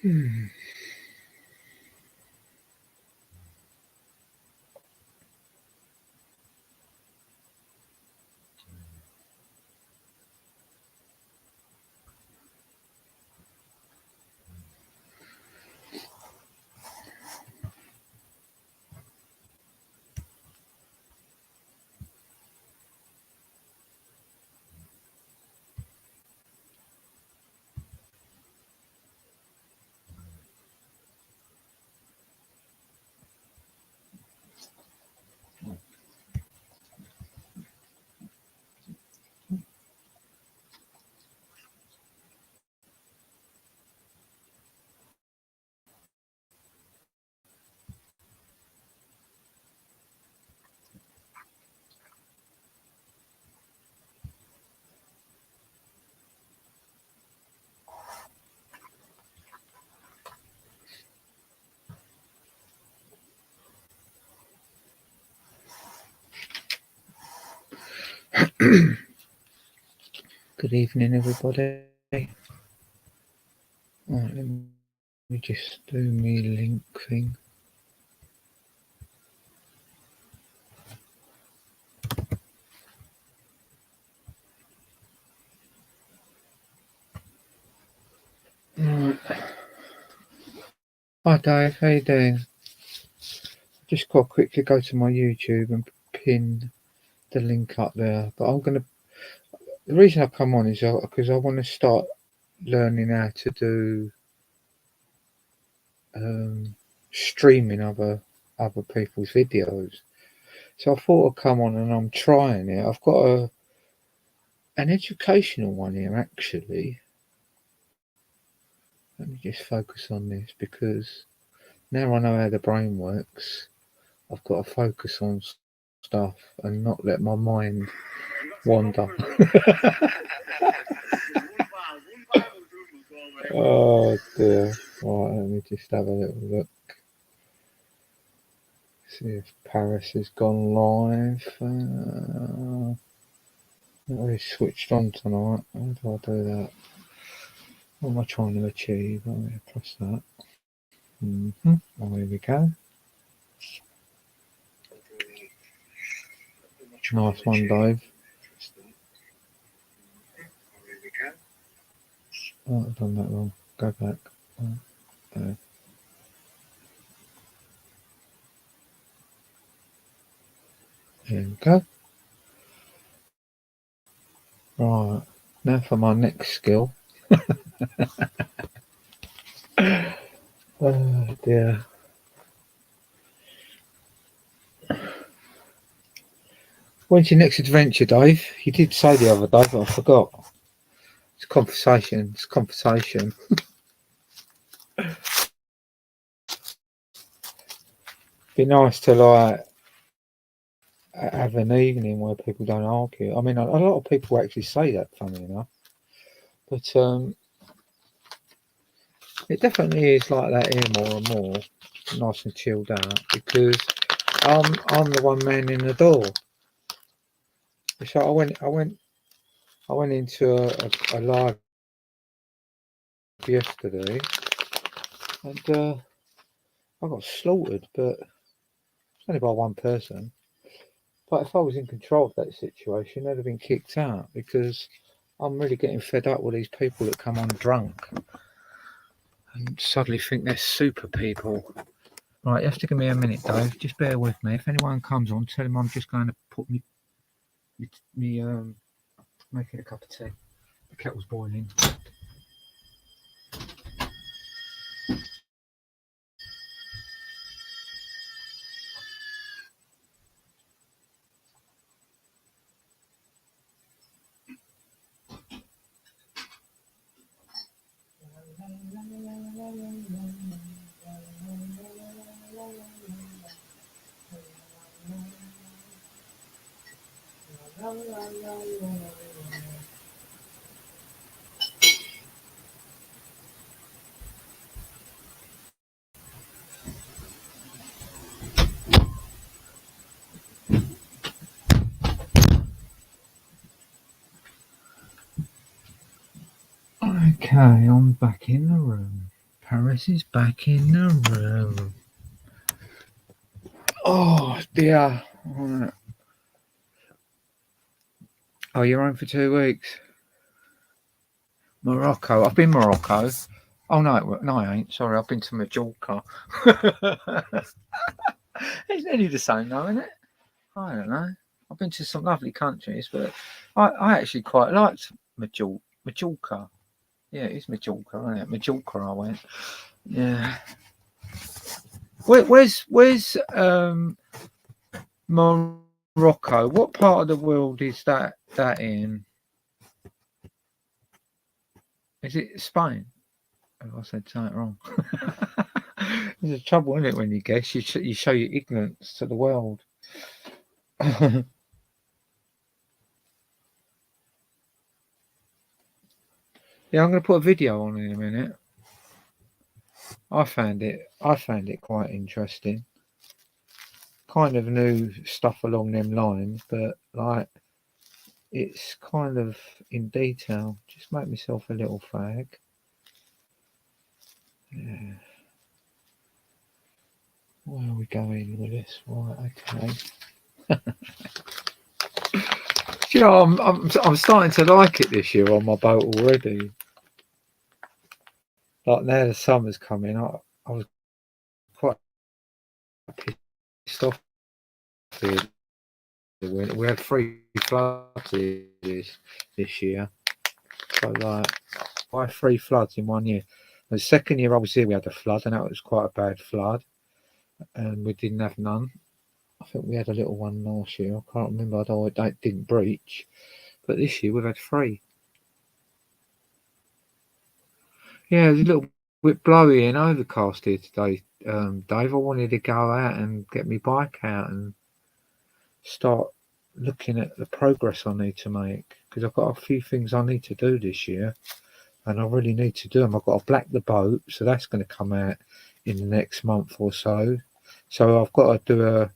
Good evening, everybody. Right, let me just do me link thing. Right. Hi Dave, how you doing? Just got to quickly go to my YouTube and pin the link up there. But the reason I come on is because I want to start learning how to do streaming other people's videos. So I thought I'd come on and I'm trying it. I've got an educational one here actually. Let me just focus on this because now I know how the brain works. I've got to focus on stuff and not let my mind wander. Oh dear. Right, let me just have a little look. See if Paris has gone live. Not really switched on tonight. How do I do that? What am I trying to achieve? I'm going to press that. Oh, here we go. Nice one, Dave. Oh, I've done that wrong. Go back. There we go. Right. Now for my next skill. Oh dear. When's your next adventure, Dave? You did say the other day, but I forgot. It's conversation. It's conversation. Be nice to like have an evening where people don't argue. I mean, a lot of people actually say that, funny enough. But it definitely is like that here more and more, nice and chilled out, because I'm the one man in the door. So I went into a live yesterday, and I got slaughtered, but it's only by one person. But if I was in control of that situation, they'd have been kicked out, because I'm really getting fed up with these people that come on drunk and suddenly think they're super people. Right, you have to give me a minute, Dave. Just bear with me. If anyone comes on, tell them I'm just going to put me making a cup of tea. The kettle's boiling. Okay, I'm back in the room. Paris is back in the room. Oh dear. Right. Oh, you're home for 2 weeks. Morocco. I've been Morocco. Oh no, I ain't. Sorry, I've been to Majorca. It's nearly the same, though, isn't it? I don't know. I've been to some lovely countries, but I actually quite liked Majorca. Yeah, it's Majorca, isn't it? Majorca, I went. Yeah. Where's Morocco? What part of the world is that in? Is it Spain? Oh, I said something wrong. There's a trouble in it when you guess. You show your ignorance to the world. Yeah, I'm going to put a video on in a minute. I found it quite interesting. Kind of new stuff along them lines, but like it's kind of in detail. Just make myself a little fag. Yeah. Where are we going with this? Right, okay. You know, I'm starting to like it this year on my boat already. Like now the summer's coming, I was quite pissed off here. We had 3 floods this year. So like, I had 3 floods in 1 year. The second year I was here, we had a flood, and that was quite a bad flood. And we didn't have none. I think we had a little one last year. I can't remember. I know it didn't breach, but this year we've had 3. Yeah, it was a little bit blowy and overcast here today, Dave. I wanted to go out and get my bike out and start looking at the progress I need to make, because I've got a few things I need to do this year, and I really need to do them. I've got to black the boat, so that's going to come out in the next month or so. So I've got to do a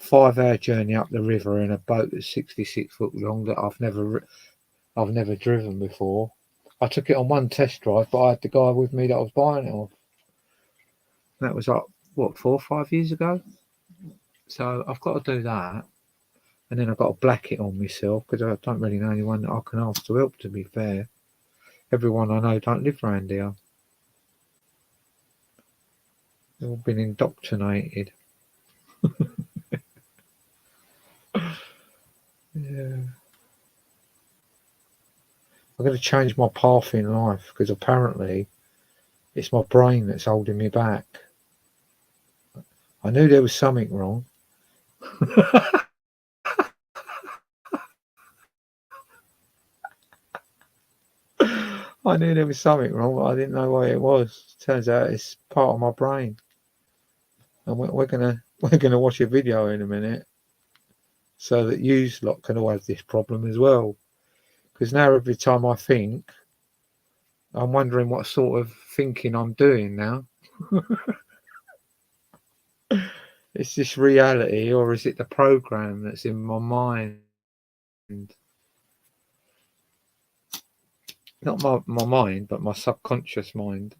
5-hour journey up the river in a boat that's 66 foot long that I've never driven before. I took it on one test drive, but I had the guy with me that I was buying it off. That was like, what, 4 or 5 years ago? So I've got to do that. And then I've got to black it on myself, because I don't really know anyone that I can ask to help, to be fair. Everyone I know don't live around here. They've all been indoctrinated. Yeah. I've got to change my path in life, because apparently it's my brain that's holding me back. I knew there was something wrong. I knew there was something wrong, but I didn't know what it was. Turns out it's part of my brain. And we're gonna watch a video in a minute, so that you lot can all have this problem as well. Because now every time I think, I'm wondering what sort of thinking I'm doing now. Is this reality, or is it the program that's in my mind? Not my mind, but my subconscious mind.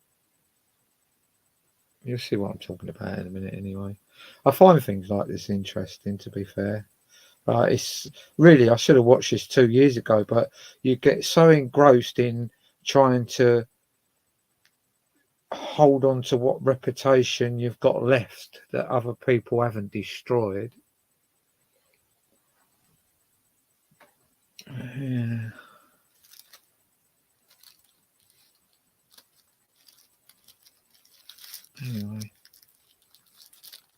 You'll see what I'm talking about in a minute anyway. I find things like this interesting, to be fair. It's really, I should have watched this 2 years ago, but you get so engrossed in trying to hold on to what reputation you've got left that other people haven't destroyed. Yeah. Anyway,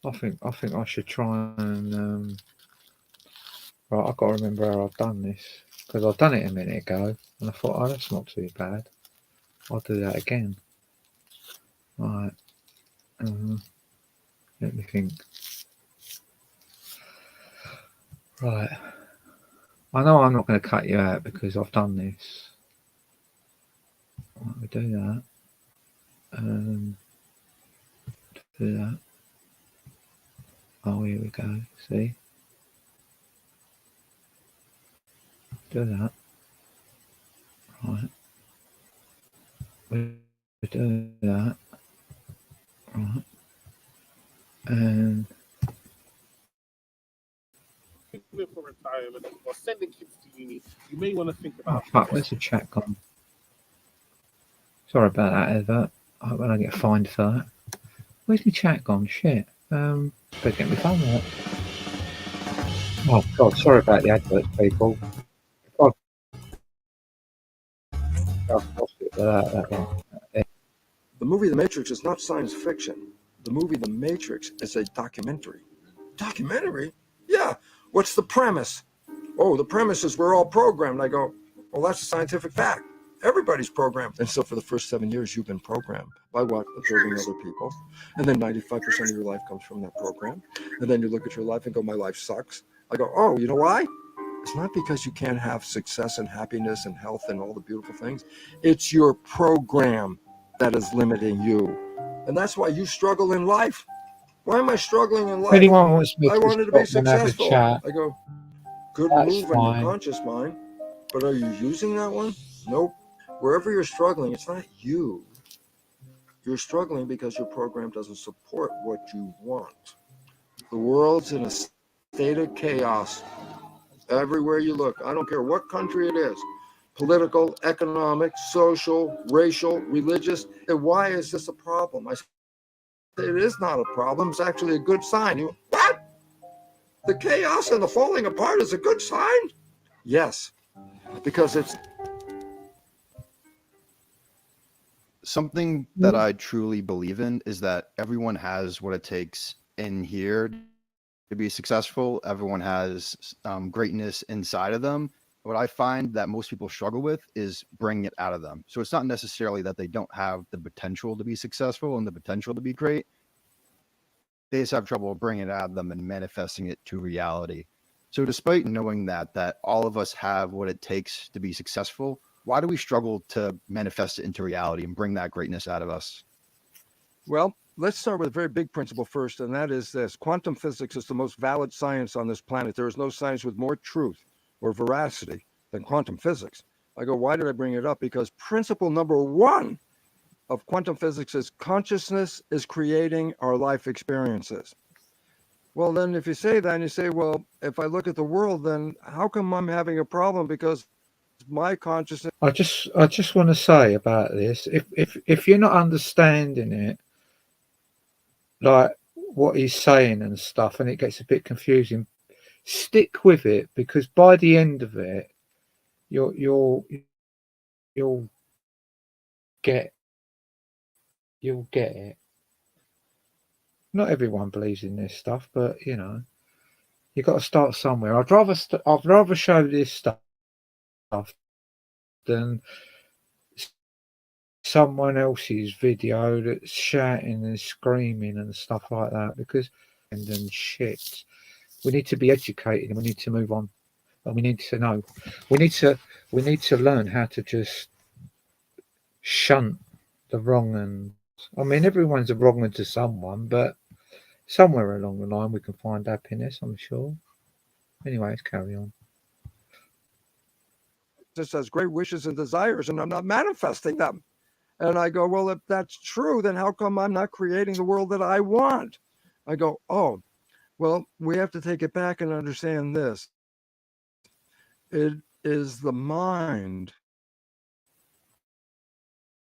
I think I should try and right. I've got to remember how I've done this, because I've done it a minute ago, and I thought, oh, that's not too bad. I'll do that again. Right. Let me think. Right. I know I'm not going to cut you out because I've done this. Right, we do that. Do that. Oh, here we go. See? Do that. Right. We do that. And for retirement or sending kids to uni, you may want to think oh about fuck, this. where's the chat gone? Sorry about that, Eva. I hope I don't get fined for that. Where's my chat gone? Shit. Better get my phone out. Oh god, sorry about the adverts, people. I've, I've lost it. That one. The movie The Matrix is not science fiction. The movie The Matrix is a documentary. Documentary? Yeah. What's the premise? Oh, the premise is we're all programmed. I go, well, that's a scientific fact. Everybody's programmed. And so for the first 7 years, you've been programmed by what? Observing other people. And then 95% of your life comes from that program. And then you look at your life and go, my life sucks. I go, oh, you know why? It's not because you can't have success and happiness and health and all the beautiful things. It's your program that is limiting you. And that's why you struggle in life. Why am I struggling in If life? anyone wants me I to wanted to be stop and have a successful. chat, I go, good that's move on your fine. conscious mind, but are you using that one? Nope. Wherever you're struggling, it's not you. You're struggling because your program doesn't support what you want. The world's in a state of chaos. Everywhere you look, I don't care what country it is, political, economic, social, racial, religious. And why is this a problem? I say it is not a problem. It's actually a good sign. What? The chaos and the falling apart is a good sign? Yes, because it's something that I truly believe in is that everyone has what it takes in here to be successful. Everyone has greatness inside of them. What I find that most people struggle with is bringing it out of them. So it's not necessarily that they don't have the potential to be successful and the potential to be great. They just have trouble bringing it out of them and manifesting it to reality. So despite knowing that all of us have what it takes to be successful, why do we struggle to manifest it into reality and bring that greatness out of us? Well, let's start with a very big principle first, and that is this. Quantum physics is the most valid science on this planet. There is no science with more truth or veracity than quantum physics. I go, why did I bring it up? Because principle number one of quantum physics is consciousness is creating our life experiences. Well, then if you say that and you say, well, if I look at the world, then how come I'm having a problem? Because my consciousness. I just want to say about this. If you're not understanding it, like what he's saying and stuff, and it gets a bit confusing, stick with it, because by the end of it, you'll get you'll get it. Not everyone believes in this stuff, but you got to start somewhere. I'd rather show this stuff than someone else's video that's shouting and screaming and stuff like that, because and shit. We need to be educated and we need to move on. And we need to know. We need to learn how to just shunt the wrong. And I mean, everyone's a wrong one to someone, but somewhere along the line we can find happiness, I'm sure. Anyway, let's carry on. Just has great wishes and desires, and I'm not manifesting them. And I go, well, if that's true, then how come I'm not creating the world that I want? I go, oh, well, we have to take it back and understand this. It is the mind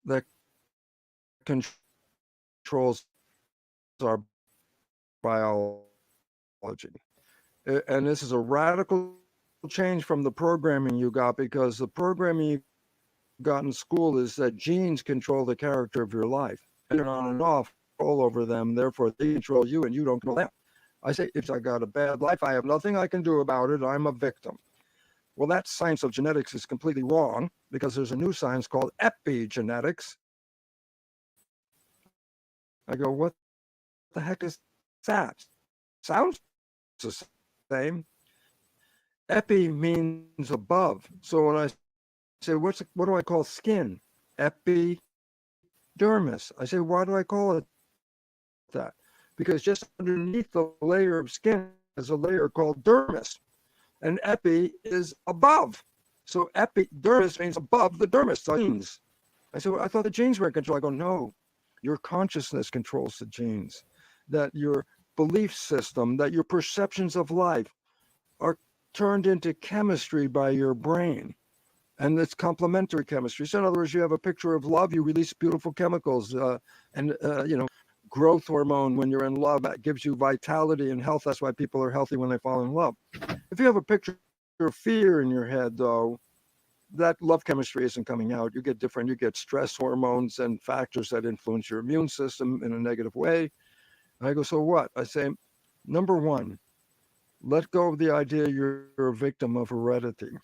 that controls our biology. And this is a radical change from the programming you got, because the programming you got in school is that genes control the character of your life. And turn on and off, all over them. Therefore, they control you and you don't control them. I say, if I got a bad life, I have nothing I can do about it. I'm a victim. Well, that science of genetics is completely wrong, because there's a new science called epigenetics. I go, what the heck is that? Sounds the same. Epi means above. So when I say, what do I call skin? Epidermis. I say, why do I call it that? Because just underneath the layer of skin is a layer called dermis, and epi is above. So epidermis means above the dermis. So genes. I said, well, I thought the genes were in control. I go, no, your consciousness controls the genes. That your belief system, that your perceptions of life are turned into chemistry by your brain. And it's complementary chemistry. So in other words, you have a picture of love, you release beautiful chemicals, and growth hormone when you're in love, that gives you vitality and health. That's why people are healthy when they fall in love. If you have a picture of fear in your head, though, that love chemistry isn't coming out. You get stress hormones and factors that influence your immune system in a negative way. And I go, so what? I say, number one, let go of the idea you're a victim of heredity.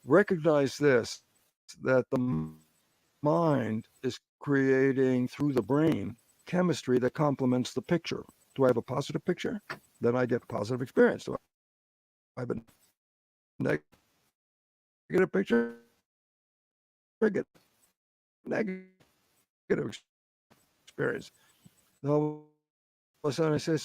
Recognize this, that the mind is creating through the brain chemistry that complements the picture. Do I have a positive picture? Then I get positive experience. Do I have a negative picture? I get negative experience. All of a sudden I say,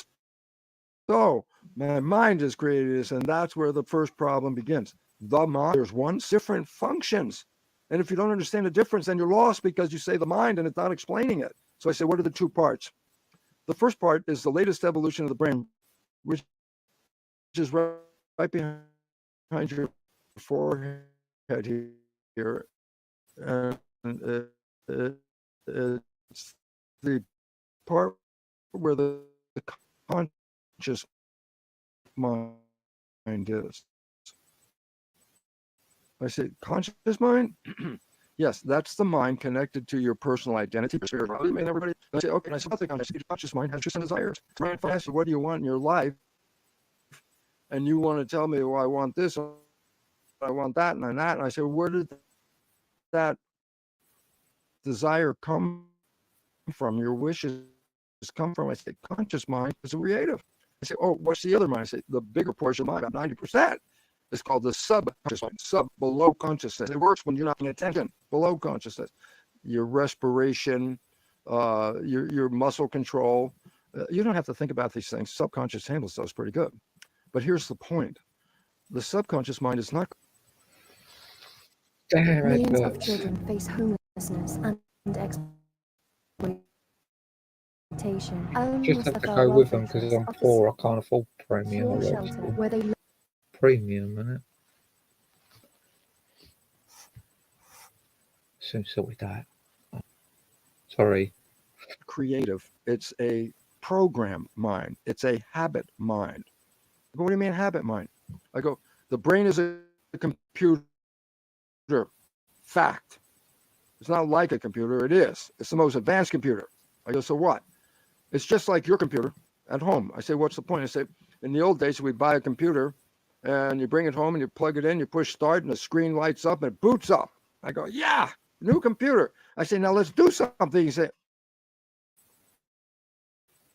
so my mind has created this, and that's where the first problem begins. The mind, there's one, different functions. And if you don't understand the difference, then you're lost because you say the mind and it's not explaining it. So I say, what are the two parts? The first part is the latest evolution of the brain, which is right behind your forehead here. And it's the part where the conscious mind is. I say, conscious mind? Yes, that's the mind connected to your personal identity, your spirituality, and everybody. I say, okay, I said, the conscious mind has just desires. So if I ask you, what do you want in your life? And you want to tell me, well, I want this, I want that, and that. And I say, where did that desire come from? Your wishes come from? I say, conscious mind is creative. I say, oh, what's the other mind? I say, the bigger portion of mind, about 90%. It's called the subconscious mind, below consciousness. It works when you're not paying attention, below consciousness. Your respiration, your muscle control. You don't have to think about these things. Subconscious handles those pretty good. But here's the point. The subconscious mind is not... Millions of children face homelessness and exploitation. Just have to go with them because I'm poor. I can't afford premium. I work for where they premium, innit? Soon sorted that. Sorry. Creative. It's a program mind. It's a habit mind. I go, what do you mean habit mind? I go, the brain is a computer. Fact. It's not like a computer. It is. It's the most advanced computer. I go, so what? It's just like your computer at home. I say, what's the point? I say, in the old days, we'd buy a computer and you bring it home and you plug it in, you push start and the screen lights up and it boots up. I go, yeah, new computer. I say, now let's do something. You say,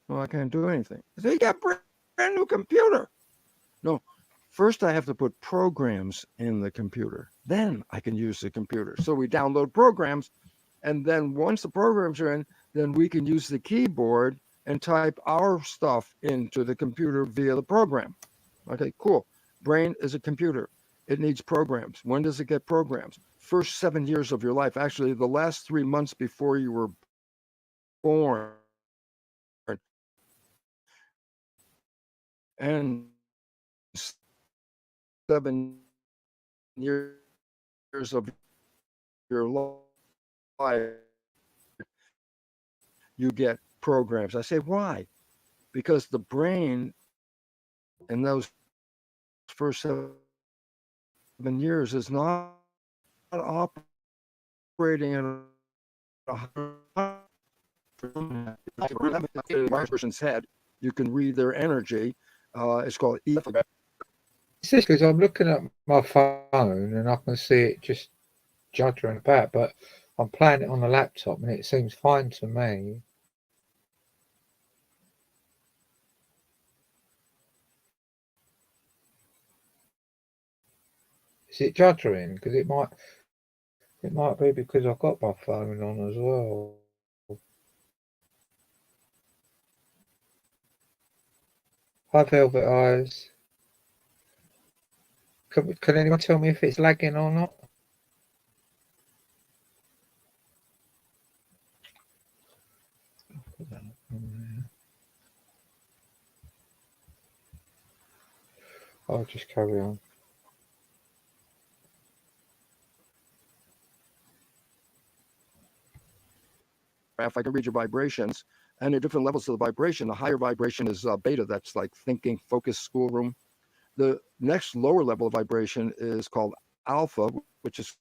well, I can't do anything. I say, you got a brand new computer. No, first I have to put programs in the computer. Then I can use the computer. So we download programs. And then once the programs are in, then we can use the keyboard and type our stuff into the computer via the program. Okay, cool. Brain is a computer. It needs programs. When does it get programs? First 7 years of your life. Actually, the last 3 months before you were born. And 7 years of your life, you get programs. I say, why? Because the brain in those first 7 years is not operating at a person's head. You can read their energy. It's called ether. It's just because I'm looking at my phone and I can see it just juddering about, but I'm playing it on the laptop and it seems fine to me. Is it juddering? Because it might be because I've got my phone on as well. Hi, Velvet Eyes. Can anyone tell me if it's lagging or not? I'll just carry on. I can read your vibrations, and at different levels of the vibration, the higher vibration is beta. That's like thinking, focus, schoolroom. The next lower level of vibration is called alpha, which is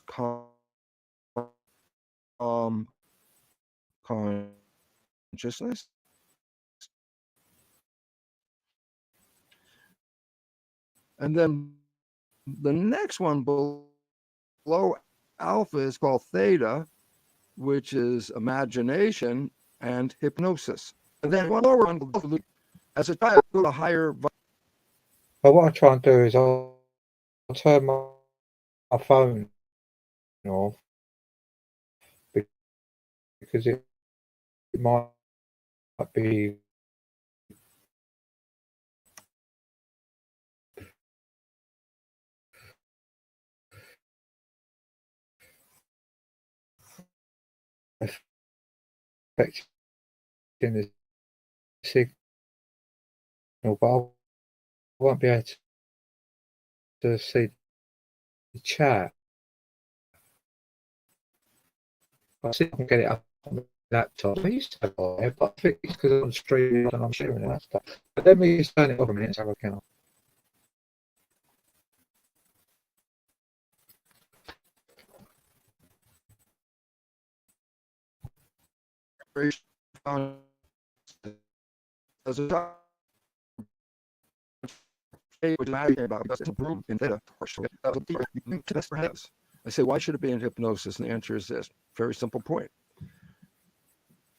consciousness. And then the next one below alpha is called theta, which is imagination and hypnosis. And then one lower one, as a child, go to higher. But what I try and do is I'll turn my phone off because it might be affecting the signal, but I won't be able to see the chat. I see if I can get it up on the laptop. I used to have it on there, but I think it's because I'm streaming and I'm sharing that stuff. But let me just turn it off a minute and have a count. As a child, which I care about because it's a room in theta. I say, why should it be in hypnosis? And the answer is this: very simple point.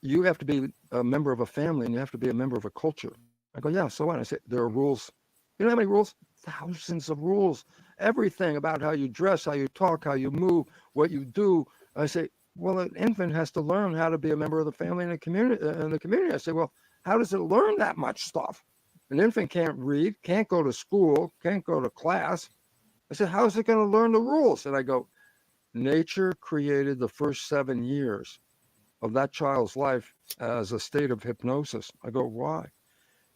You have to be a member of a family, and you have to be a member of a culture. I go, yeah. So what? I say, there are rules. You know how many rules? Thousands of rules. Everything about how you dress, how you talk, how you move, what you do. I say, well, an infant has to learn how to be a member of the family and the community. I say, well, how does it learn that much stuff? An infant can't read, can't go to school, can't go to class. I said, how is it going to learn the rules? And I go, nature created the first 7 years of that child's life as a state of hypnosis. I go, why?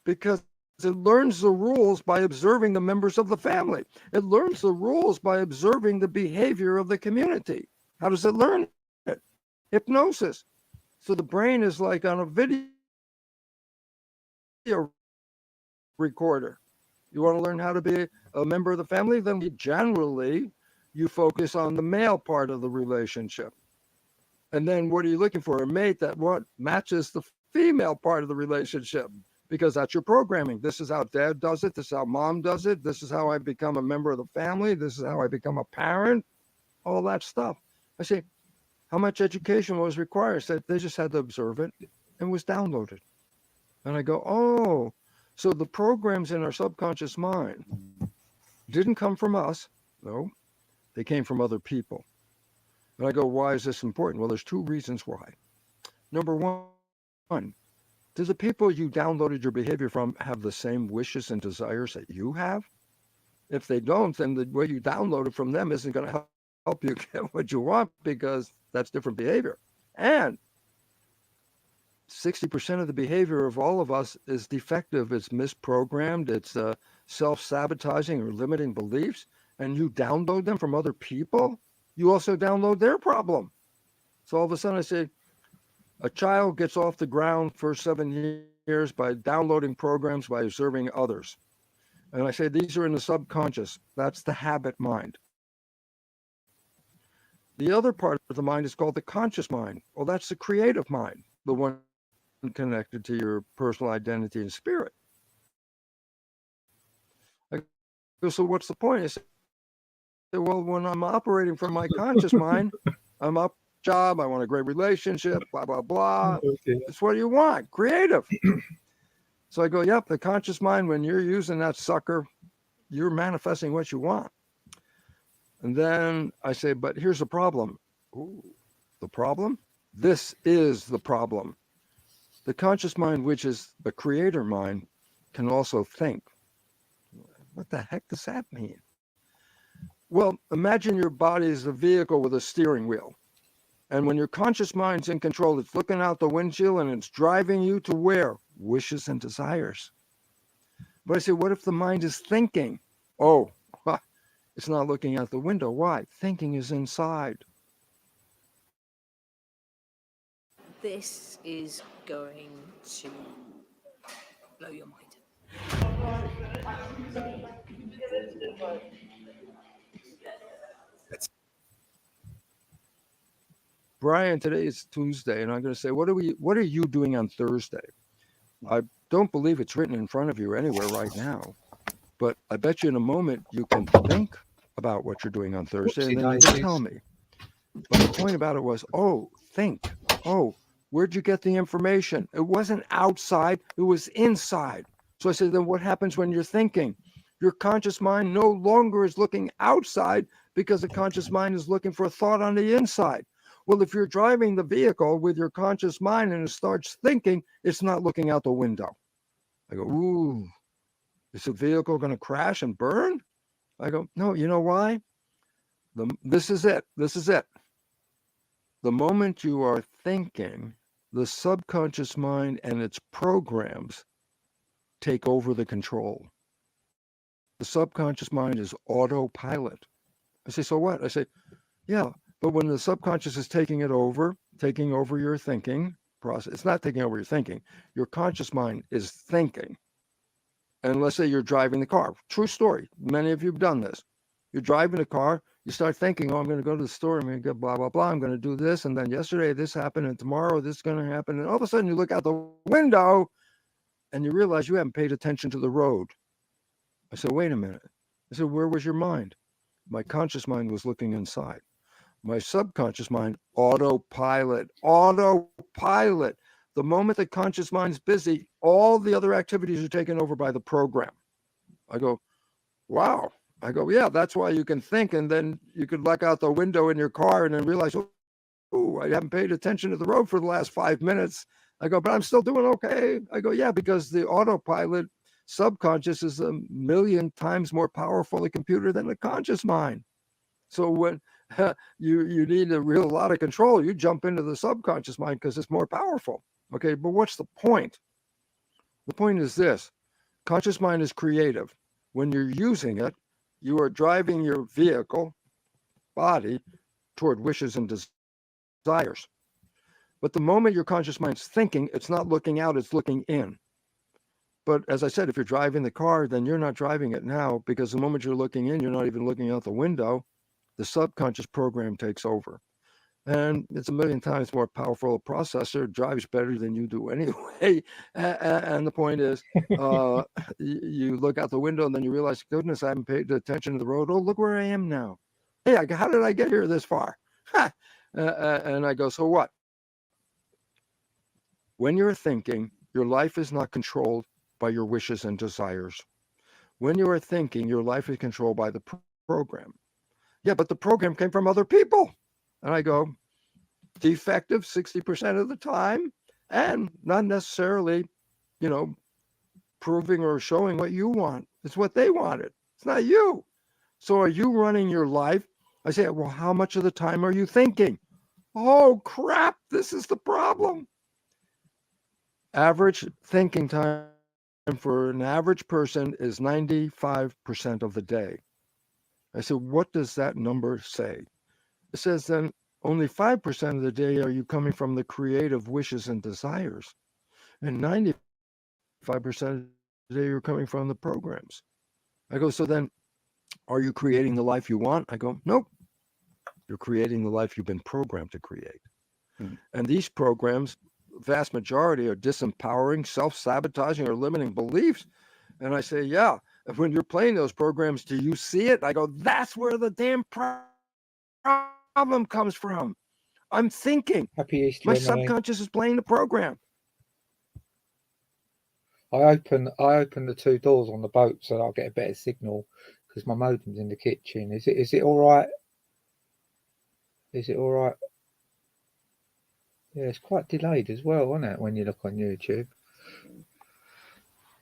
Because it learns the rules by observing the members of the family. It learns the rules by observing the behavior of the community. How does it learn it? Hypnosis. So the brain is like on a video recorder. You want to learn how to be a member of the family? Then generally you focus on the male part of the relationship. And then what are you looking for? A mate that what matches the female part of the relationship, because that's your programming. This is how dad does it. This is how mom does it. This is how I become a member of the family. This is how I become a parent. All that stuff. I say, how much education was required? I said, they just had to observe it and was downloaded. And I go, oh, so the programs in our subconscious mind didn't come from us. No, they came from other people. And I go, why is this important? Well, there's two reasons why. Number one, do the people you downloaded your behavior from have the same wishes and desires that you have? If they don't, then the way you downloaded from them isn't going to help you get what you want, because that's different behavior. And 60% of the behavior of all of us is defective. It's misprogrammed. It's self-sabotaging or limiting beliefs. And you download them from other people, you also download their problem. So all of a sudden I say, a child gets off the ground for 7 years by downloading programs, by observing others. And I say, these are in the subconscious. That's the habit mind. The other part of the mind is called the conscious mind. Well, that's the creative mind, the one connected to your personal identity and spirit. I go, so what's the point? I say, well, when I'm operating from my conscious mind, I'm up job, I want a great relationship, blah, blah, blah. Okay. It's what you want, creative. So I go, yep, the conscious mind, when you're using that sucker, you're manifesting what you want. And then I say, but here's the problem. Ooh, the problem? This is the problem. The conscious mind, which is the creator mind, can also think. What the heck does that mean? Well, imagine your body is a vehicle with a steering wheel. And when your conscious mind's in control, it's looking out the windshield and it's driving you to where? Wishes and desires. But I say, what if the mind is thinking? Oh, it's not looking out the window. Why? Thinking is inside. This is going to blow your mind. Brian, today is Tuesday, and I'm going to say, what are you doing on Thursday? I don't believe it's written in front of you anywhere right now, but I bet you in a moment you can think about what you're doing on Thursday, and then you can tell me. But the point about it was, think. Where'd you get the information? It wasn't outside, it was inside. So I said, then what happens when you're thinking? Your conscious mind no longer is looking outside because the conscious mind is looking for a thought on the inside. Well, if you're driving the vehicle with your conscious mind and it starts thinking, it's not looking out the window. I go, ooh, is the vehicle going to crash and burn? I go, no, you know why? This is it. This is it. The moment you are thinking, the subconscious mind and its programs take over the control. The subconscious mind is autopilot. I say, so what? I say, yeah, but when the subconscious is taking over your thinking process, it's not taking over your thinking. Your conscious mind is thinking. And let's say you're driving the car. True story. Many of you have done this. You're driving a car. You start thinking, I'm going to go to the store. I'm going to get blah, blah, blah. I'm going to do this. And then yesterday this happened. And tomorrow this is going to happen. And all of a sudden you look out the window and you realize you haven't paid attention to the road. I said, wait a minute. I said, where was your mind? My conscious mind was looking inside. My subconscious mind, autopilot. The moment the conscious mind is busy, all the other activities are taken over by the program. I go, wow. I go, yeah, that's why you can think, and then you could look out the window in your car and then realize, oh, I haven't paid attention to the road for the last 5 minutes. I go, but I'm still doing okay. I go, yeah, because the autopilot subconscious is 1,000,000 times more powerful a computer than the conscious mind. So when you need a lot of control, you jump into the subconscious mind because it's more powerful. Okay, but what's the point? The point is this: conscious mind is creative. When you're using it, you are driving your vehicle, body, toward wishes and desires. But the moment your conscious mind's thinking, it's not looking out, it's looking in. But as I said, if you're driving the car, then you're not driving it now, because the moment you're looking in, you're not even looking out the window. The subconscious program takes over. And it's 1,000,000 times more powerful. A processor drives better than you do anyway. And the point is, you look out the window and then you realize, goodness, I haven't paid attention to the road. Oh, look where I am now. Hey, how did I get here this far? And I go, so what? When you're thinking, your life is not controlled by your wishes and desires. When you are thinking, your life is controlled by the program. Yeah, but the program came from other people. And I go, defective 60% of the time, and not necessarily, proving or showing what you want. It's what they wanted. It's not you. So are you running your life? I say, well, how much of the time are you thinking? Oh, crap, this is the problem. Average thinking time for an average person is 95% of the day. I said, what does that number say? It says then only 5% of the day are you coming from the creative wishes and desires. And 95% of the day you're coming from the programs. I go, so then are you creating the life you want? I go, nope. You're creating the life you've been programmed to create. And these programs, vast majority, are disempowering, self-sabotaging, or limiting beliefs. And I say, yeah, when you're playing those programs, do you see it? I go, that's where the damn problem comes from. I'm thinking. Happy Easter, My Emily. subconscious is playing the program. I open the two doors on the boat so that I'll get a better signal because my modem's in the kitchen. Is it all right? Is it all right? Yeah, it's quite delayed as well, isn't it, when you look on YouTube?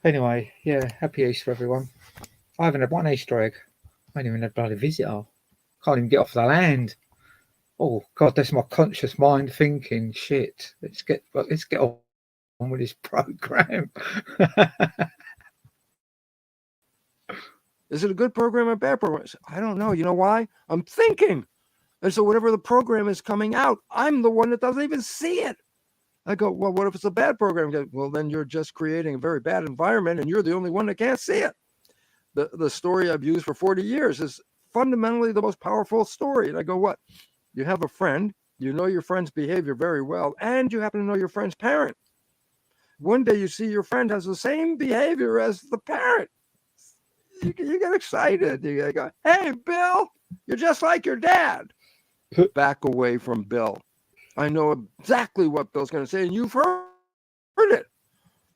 Anyway, yeah, happy Easter, everyone. I haven't had one Easter egg. I ain't even had a bloody visitor. Can't even get off the land. Oh God, that's my conscious mind thinking. Shit, let's get on with this program. Is it a good program or a bad program? I said, I don't know. You know why? I'm thinking. And so whatever the program is coming out, I'm the one that doesn't even see it. I go, well, what if it's a bad program? Go, well, then you're just creating a very bad environment and you're the only one that can't see it. The story I've used for 40 years is fundamentally the most powerful story. And I go, what? You have a friend, you know your friend's behavior very well, and you happen to know your friend's parent. One day you see your friend has the same behavior as the parent. You get excited. You go, hey, Bill, you're just like your dad. Back away from Bill. I know exactly what Bill's going to say, and you've heard it.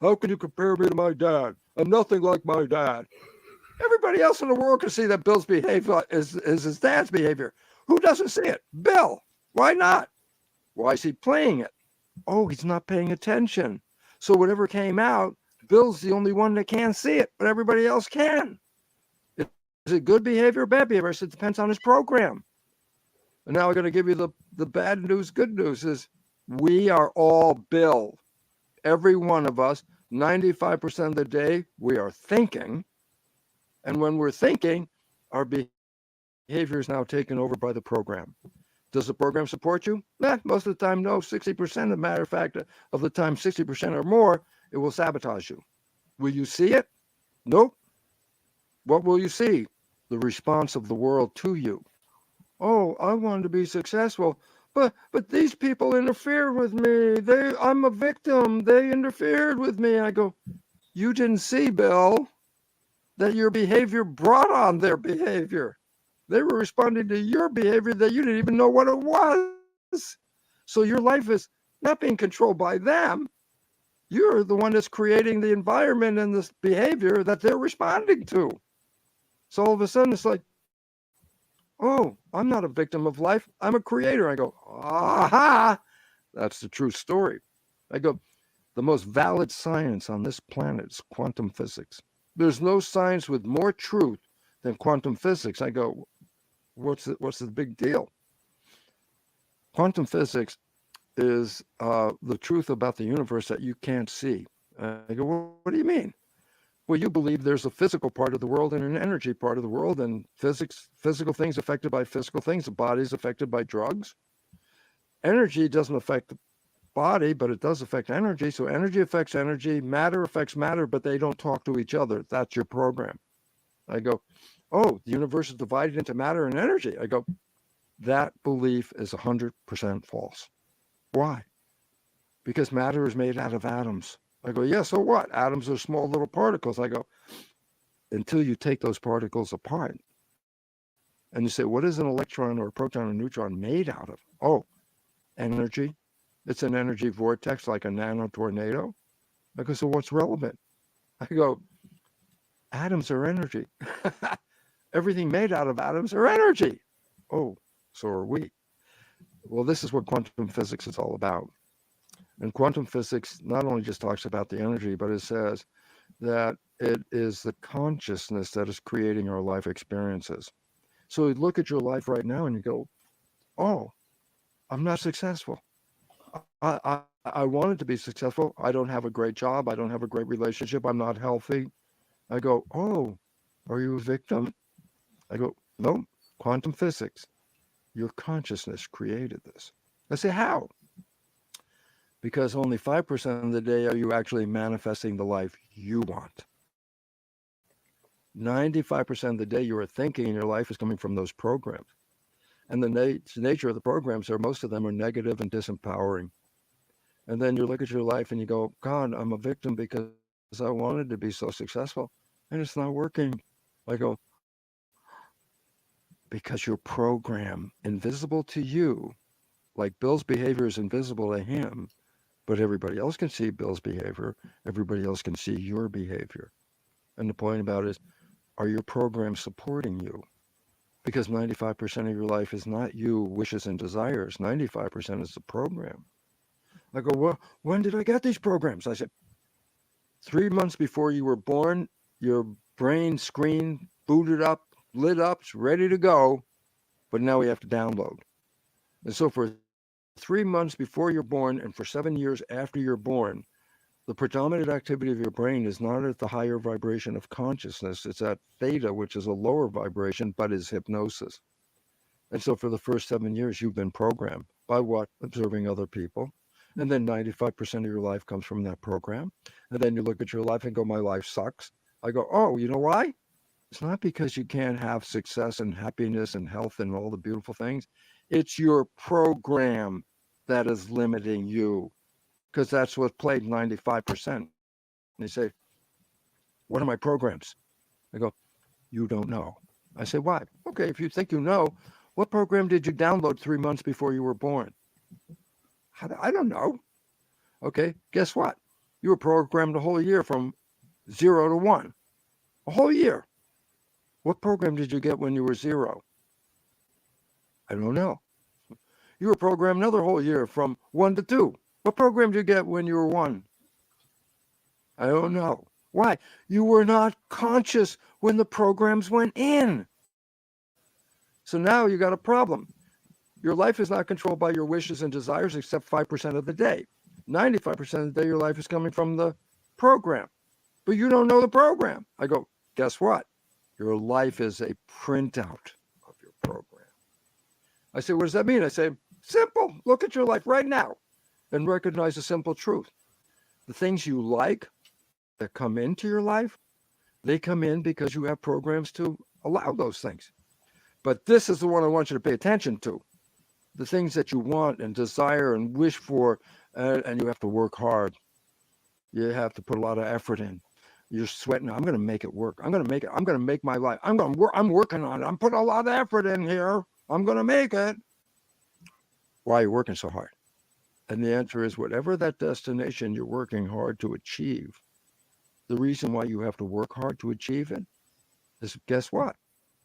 How can you compare me to my dad? I'm nothing like my dad. Everybody else in the world can see that Bill's behavior is his dad's behavior. Who doesn't see it? Bill. Why not? Why is he playing it? Oh, he's not paying attention. So whatever came out, Bill's the only one that can't see it, but everybody else can. Is it good behavior or bad behavior? I said, it depends on his program. And now I'm going to give you the bad news. Good news is we are all Bill. Every one of us, 95% of the day, we are thinking. And when we're thinking, our behavior is now taken over by the program. Does the program support you? Most of the time, no. 60%, as a matter of fact, of the time, 60% or more, it will sabotage you. Will you see it? Nope. What will you see? The response of the world to you. Oh, I wanted to be successful, but these people interfered with me. I'm a victim. They interfered with me. I go, you didn't see, Bill, that your behavior brought on their behavior. They were responding to your behavior that you didn't even know what it was. So your life is not being controlled by them. You're the one that's creating the environment and this behavior that they're responding to. So all of a sudden it's like, oh, I'm not a victim of life. I'm a creator. I go, aha, that's the true story. I go, the most valid science on this planet is quantum physics. There's no science with more truth than quantum physics. I go, what's the big deal? Quantum physics is the truth about the universe that you can't see. I go, what do you mean? Well, you believe there's a physical part of the world and an energy part of the world, and physical things affected by physical things. The body is affected by drugs. Energy doesn't affect the body, but it does affect energy. So energy affects energy, matter affects matter, but they don't talk to each other. That's your program. I go, oh, the universe is divided into matter and energy. I go, that belief is 100% false. Why? Because matter is made out of atoms. I go, yeah, so what? Atoms are small little particles. I go, until you take those particles apart and you say, what is an electron or a proton or neutron made out of? Oh, energy. It's an energy vortex like a nano tornado. I go, so what's relevant? I go, atoms are energy. Everything made out of atoms are energy. Oh, so are we. Well, this is what quantum physics is all about. And quantum physics not only just talks about the energy, but it says that it is the consciousness that is creating our life experiences. So you look at your life right now and you go, oh, I'm not successful. I wanted to be successful. I don't have a great job. I don't have a great relationship. I'm not healthy. I go, oh, are you a victim? I go, no, quantum physics. Your consciousness created this. I say, how? Because only 5% of the day are you actually manifesting the life you want. 95% of the day you are thinking in your life is coming from those programs. And the nature of the programs are, most of them are negative and disempowering. And then you look at your life and you go, God, I'm a victim because I wanted to be so successful and it's not working. I go, because your program, invisible to you, like Bill's behavior is invisible to him, but everybody else can see Bill's behavior. Everybody else can see your behavior. And the point about it is, are your programs supporting you? Because 95% of your life is not you, wishes and desires. 95% is the program. I go, well, when did I get these programs? I said, 3 months before you were born, your brain screen booted up, lit up, it's ready to go, but now we have to download. And so for 3 months before you're born and for 7 years after you're born, The predominant activity of your brain is not at the higher vibration of consciousness. It's at theta, which is a lower vibration, but is hypnosis. And so for the first 7 years, you've been programmed by what? Observing other people. And then 95% of your life comes from that program. And then you look at your life and go, my life sucks. I go, oh, you know why? It's not because you can't have success and happiness and health and all the beautiful things. It's your program that is limiting you, because that's what played 95%. And they say, what are my programs? I go, you don't know. I say, why? Okay, if you think you know, what program did you download 3 months before you were born? I don't know. Okay, guess what? You were programmed a whole year from 0 to 1. A whole year. What program did you get when you were 0? I don't know. You were programmed another whole year from 1 to 2. What program did you get when you were 1? I don't know. Why? You were not conscious when the programs went in. So now you got a problem. Your life is not controlled by your wishes and desires except 5% of the day. 95% of the day, your life is coming from the program. But you don't know the program. I go, guess what? Your life is a printout of your program. I say, what does that mean? I say, simple. Look at your life right now and recognize a simple truth. The things you like that come into your life, they come in because you have programs to allow those things. But this is the one I want you to pay attention to. The things that you want and desire and wish for, and you have to work hard. You have to put a lot of effort in. You're sweating. I'm going to make it work. I'm going to make it. I'm going to make my life. I'm working on it. I'm putting a lot of effort in here. I'm going to make it. Why are you working so hard? And the answer is whatever that destination you're working hard to achieve, the reason why you have to work hard to achieve it is, guess what?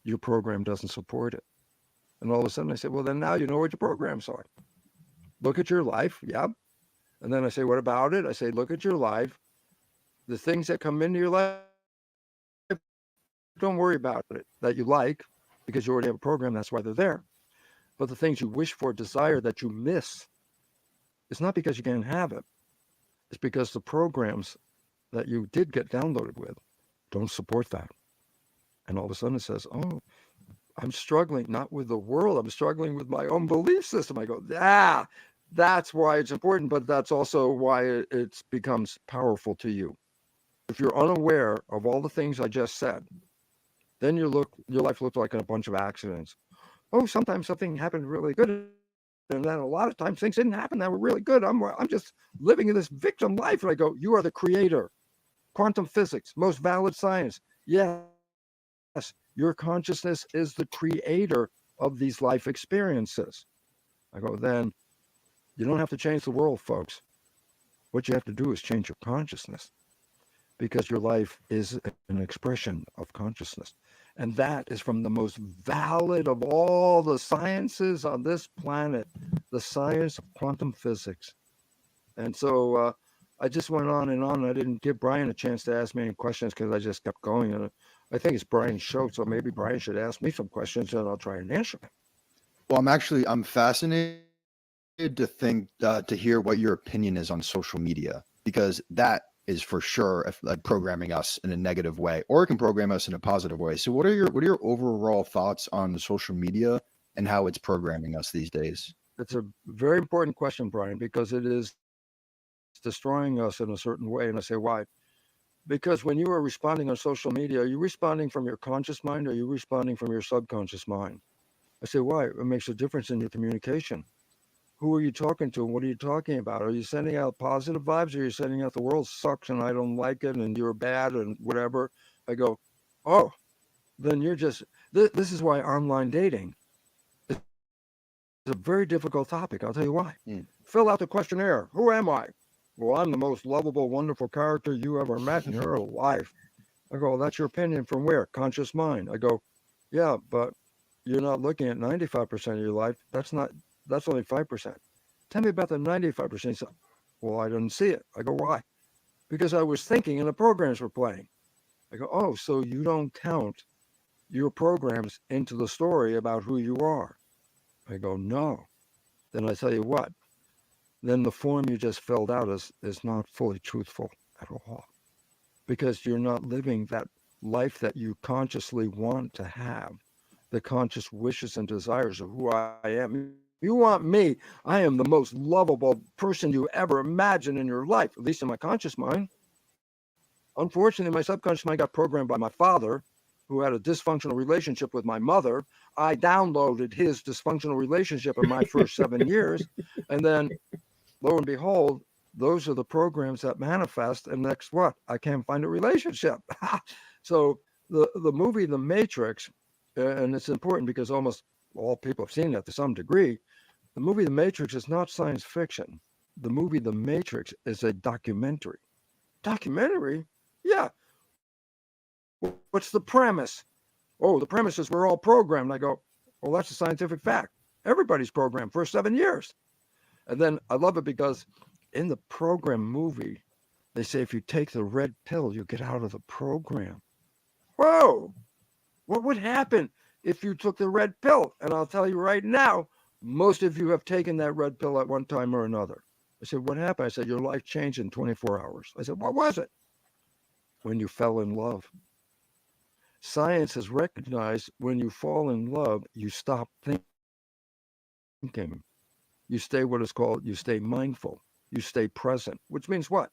Your program doesn't support it. And all of a sudden I say, well, then now you know what your programs are. Look at your life. Yep. And then I say, what about it? I say, look at your life. The things that come into your life, don't worry about it, that you like, because you already have a program. That's why they're there. But the things you wish for, desire, that you miss, it's not because you can't have it. It's because the programs that you did get downloaded with don't support that. And all of a sudden it says, oh, I'm struggling not with the world. I'm struggling with my own belief system. I go, that's why it's important, but that's also why it becomes powerful to you. If you're unaware of all the things I just said, then your life looks like a bunch of accidents. Oh, sometimes something happened really good, and then a lot of times things didn't happen that were really good. I'm just living in this victim life. And I go, you are the creator. Quantum physics, most valid science. Yes, your consciousness is the creator of these life experiences. I go, then you don't have to change the world, folks. What you have to do is change your consciousness, because your life is an expression of consciousness. And that is from the most valid of all the sciences on this planet, the science of quantum physics. And so I just went on and on. I didn't give Brian a chance to ask me any questions because I just kept going. And I think it's Brian's show, so maybe Brian should ask me some questions and I'll try and answer them. Well, I'm fascinated to hear what your opinion is on social media, because that is for sure like programming us in a negative way, or it can program us in a positive way. So what are your overall thoughts on social media and how it's programming us these days? It's a very important question, Brian, because it is destroying us in a certain way. And I say, why? Because when you are responding on social media, are you responding from your conscious mind, or are you responding from your subconscious mind? I say, why? It makes a difference in your communication. Who are you talking to, and what are you talking about? Are you sending out positive vibes, or are you sending out the world sucks and I don't like it and you're bad and whatever? I go, oh, then you're just, this is why online dating is a very difficult topic. I'll tell you why. Fill out the questionnaire. Who am I? Well, I'm the most lovable, wonderful character you ever met in your life. I go, well, that's your opinion from where? Conscious mind. I go, yeah, but you're not looking at 95% of your life. That's only 5%. Tell me about the 95%. So, well, I didn't see it. I go, why? Because I was thinking and the programs were playing. I go, oh, so you don't count your programs into the story about who you are. I go, no. Then I tell you what, then the form you just filled out is not fully truthful at all, because you're not living that life that you consciously want to have, the conscious wishes and desires of who I am. You want me, I am the most lovable person you ever imagined in your life, at least in my conscious mind. Unfortunately, my subconscious mind got programmed by my father, who had a dysfunctional relationship with my mother. I downloaded his dysfunctional relationship in my first 7 years. And then, lo and behold, those are the programs that manifest. And next, what? I can't find a relationship. So the movie The Matrix, and it's important because almost all people have seen that to some degree, the movie The Matrix is not science fiction. The movie The Matrix is a documentary. Documentary? Yeah. What's the premise? Oh, the premise is we're all programmed. I go, well, that's a scientific fact. Everybody's programmed for 7 years. And then I love it because in the program movie, they say if you take the red pill, you get out of the program. Whoa! What would happen if you took the red pill? And I'll tell you right now, most of you have taken that red pill at one time or another. I said, what happened? I said, your life changed in 24 hours. I said, what was it? When you fell in love. Science has recognized when you fall in love, you stop thinking. You stay what is called, you stay mindful. You stay present, which means what?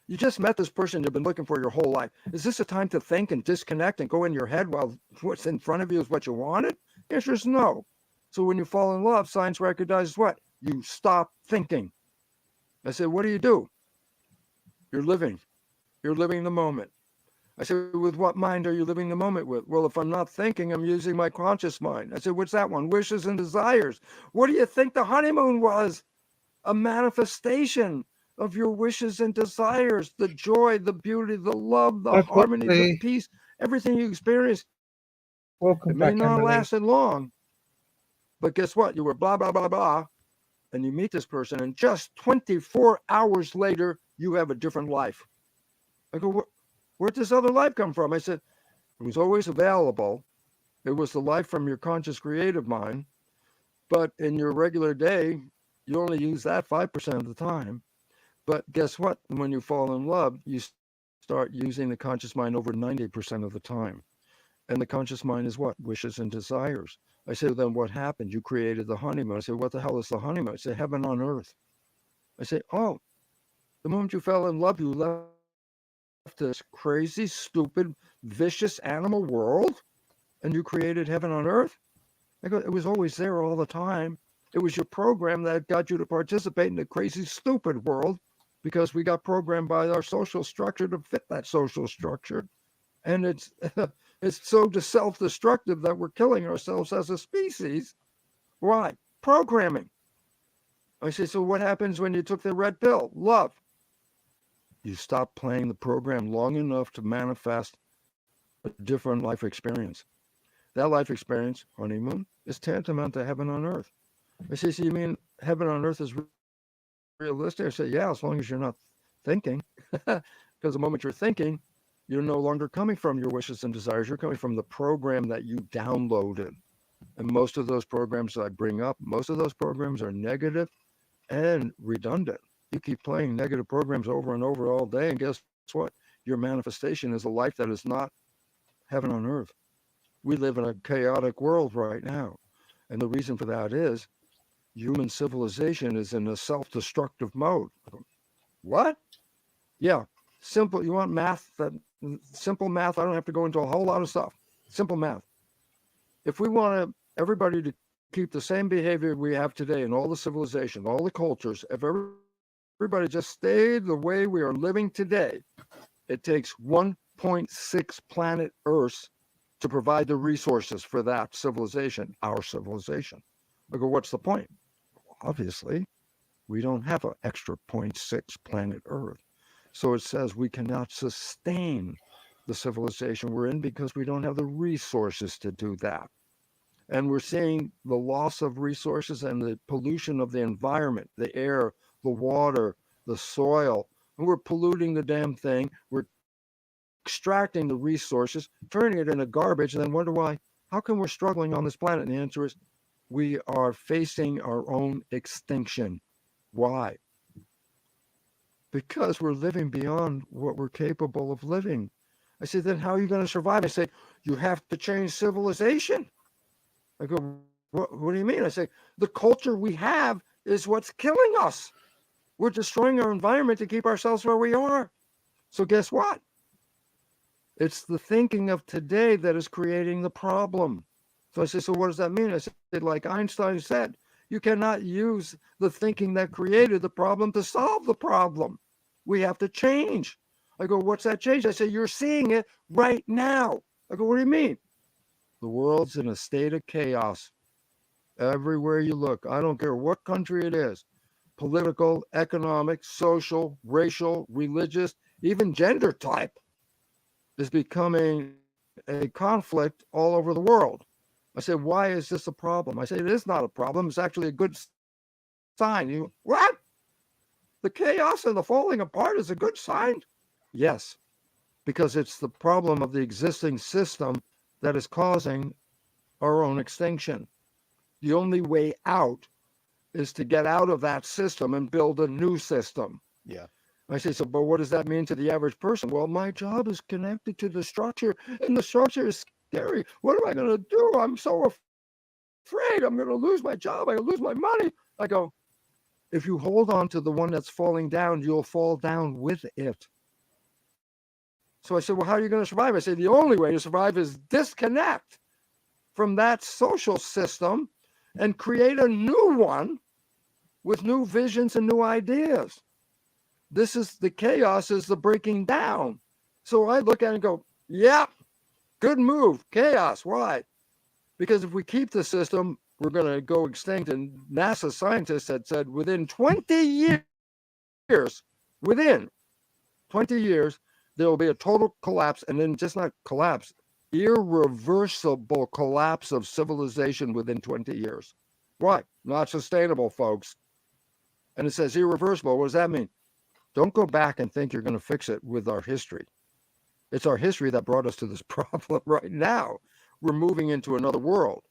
You just met this person you've been looking for your whole life. Is this a time to think and disconnect and go in your head while what's in front of you is what you wanted? The answer is no. So when you fall in love, science recognizes what? You stop thinking. I said, what do? You're living. You're living the moment. I said, with what mind are you living the moment with? Well, if I'm not thinking, I'm using my conscious mind. I said, what's that one? Wishes and desires. What do you think the honeymoon was? A manifestation of your wishes and desires, the joy, the beauty, the love, the I've got harmony, the the peace, everything you experience. welcome It may back, not Emily. last long, but guess what? You were blah, blah, blah, blah, and you meet this person, and just 24 hours later, you have a different life. I go, where'd this other life come from? I said, it was always available. It was the life from your conscious creative mind. But in your regular day, you only use that 5% of the time. But guess what? When you fall in love, you start using the conscious mind over 90% of the time. And the conscious mind is what? Wishes and desires. I say, then what happened? You created the honeymoon. I say, what the hell is the honeymoon? I say, heaven on earth. I say, oh, the moment you fell in love, you left this crazy, stupid, vicious animal world and you created heaven on earth? I go, it was always there all the time. It was your program that got you to participate in the crazy, stupid world because we got programmed by our social structure to fit that social structure. And it's it's so self-destructive that we're killing ourselves as a species. Why? Programming. I say, so what happens when you took the red pill? Love. You stop playing the program long enough to manifest a different life experience. That life experience, honeymoon, is tantamount to heaven on earth. I say, so you mean heaven on earth is realistic? I say, yeah, as long as you're not thinking. Because the moment you're thinking, you're no longer coming from your wishes and desires. You're coming from the program that you downloaded. And most of those programs that I bring up, most of those programs are negative and redundant. You keep playing negative programs over and over all day, and guess what? Your manifestation is a life that is not heaven on earth. We live in a chaotic world right now. And the reason for that is human civilization is in a self-destructive mode. What? Yeah, simple. You want math? That simple math. I don't have to go into a whole lot of stuff. Simple math. If we want everybody to keep the same behavior we have today in all the civilizations, all the cultures, if everybody just stayed the way we are living today, it takes 1.6 planet Earths to provide the resources for that civilization, our civilization. I go, what's the point? Obviously, we don't have an extra 0.6 planet Earth. So it says we cannot sustain the civilization we're in because we don't have the resources to do that. And we're seeing the loss of resources and the pollution of the environment, the air, the water, the soil. And we're polluting the damn thing. We're extracting the resources, turning it into garbage, and then wonder why. How come we're struggling on this planet? And the answer is we are facing our own extinction. Why? Because we're living beyond what we're capable of living. I say, then how are you going to survive? I say, you have to change civilization. I go, what do you mean? I say, the culture we have is what's killing us. We're destroying our environment to keep ourselves where we are. So guess what? It's the thinking of today that is creating the problem. So I said, so what does that mean? I said, like Einstein said, you cannot use the thinking that created the problem to solve the problem. We have to change. I go, what's that change? I say, you're seeing it right now. I go, what do you mean? The world's in a state of chaos. Everywhere you look, I don't care what country it is, political, economic, social, racial, religious, even gender type is becoming a conflict all over the world. I said, why is this a problem? I said, it is not a problem. It's actually a good sign. You, what? The chaos and the falling apart is a good sign? Yes, because it's the problem of the existing system that is causing our own extinction. The only way out is to get out of that system and build a new system. Yeah. I say, so, but what does that mean to the average person? Well, my job is connected to the structure, and the structure is scary. What am I going to do? I'm so afraid. I'm going to lose my job. I'm going to lose my money. I go, if you hold on to the one that's falling down, you'll fall down with it. So I said, well, how are you going to survive? I said, the only way to survive is disconnect from that social system and create a new one with new visions and new ideas. This is the chaos, is the breaking down. So I look at it and go, yeah, good move, chaos. Why? Because if we keep the system, we're going to go extinct. And NASA scientists had said within 20 years, within 20 years, there will be a total collapse, and then just not collapse, irreversible collapse of civilization within 20 years. Why? Not sustainable, folks. And it says irreversible. What does that mean? Don't go back and think you're going to fix it with our history. It's our history that brought us to this problem right now. We're moving into another world.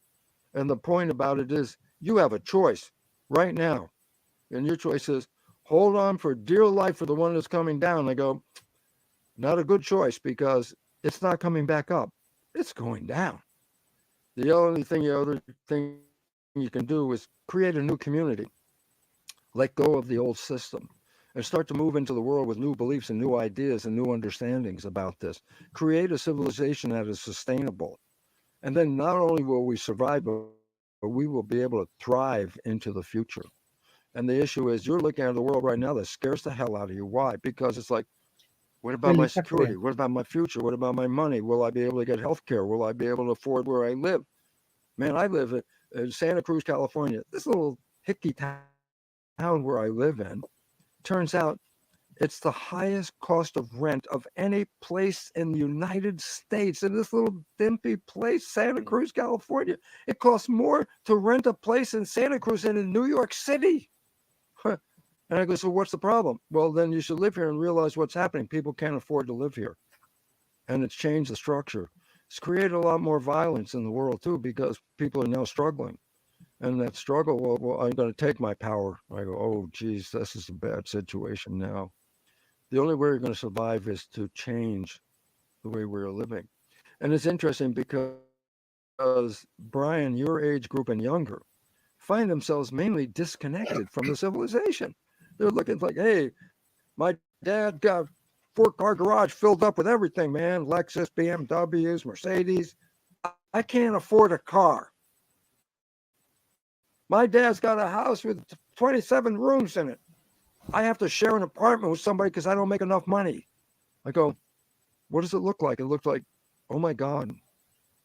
And the point about it is you have a choice right now. And your choice is hold on for dear life for the one that's coming down. I go, not a good choice because it's not coming back up. It's going down. The other thing you can do is create a new community. Let go of the old system and start to move into the world with new beliefs and new ideas and new understandings about this. Create a civilization that is sustainable. And then not only will we survive, but we will be able to thrive into the future. And the issue is you're looking at the world right now that scares the hell out of you. Why? Because it's like, what about my security? What about my future? What about my money? Will I be able to get health care? Will I be able to afford where I live? Man, I live in Santa Cruz, California. This little hicky town where I live in, turns out it's the highest cost of rent of any place in the United States. In this little dimpy place, Santa Cruz, California, it costs more to rent a place in Santa Cruz than in New York City. And I go, so what's the problem? Well, then you should live here and realize what's happening. People can't afford to live here. And it's changed the structure. It's created a lot more violence in the world, too, because people are now struggling. And that struggle, well, I'm going to take my power. I go, oh, geez, this is a bad situation now. The only way you're going to survive is to change the way we're living. And it's interesting because, Brian, your age group and younger find themselves mainly disconnected from the civilization. They're looking like, hey, my dad got 4-car garage filled up with everything, man. Lexus, BMWs, Mercedes. I can't afford a car. My dad's got a house with 27 rooms in it. I have to share an apartment with somebody because I don't make enough money. I go, what does it look like? It looks like, oh my God,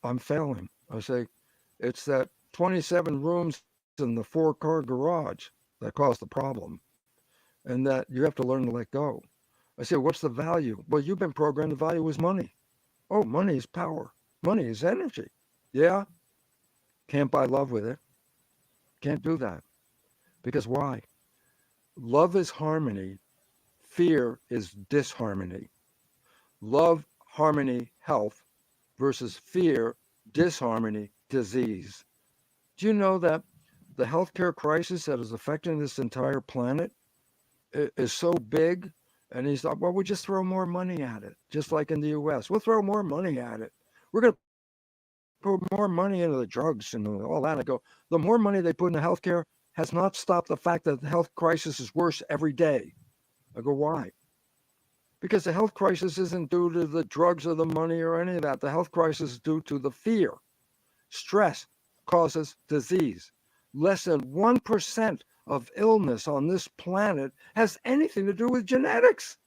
I'm failing. I say, it's that 27 rooms in the 4-car garage that caused the problem. And that you have to learn to let go. I say, what's the value? Well, you've been programmed the value is money. Oh, money is power. Money is energy. Yeah. Can't buy love with it. Can't do that. Because why? Love is harmony. Fear is disharmony. Love, harmony, health versus fear, disharmony, disease. Do you know that the healthcare crisis that is affecting this entire planet is so big. And he's like, well, we just throw more money at it, just like in the US. We'll throw more money at it. We're going to put more money into the drugs and all that. I go, the more money they put into healthcare has not stopped the fact that the health crisis is worse every day. I go, why? Because the health crisis isn't due to the drugs or the money or any of that. The health crisis is due to the fear. Stress causes disease. Less than 1% of illness on this planet has anything to do with genetics.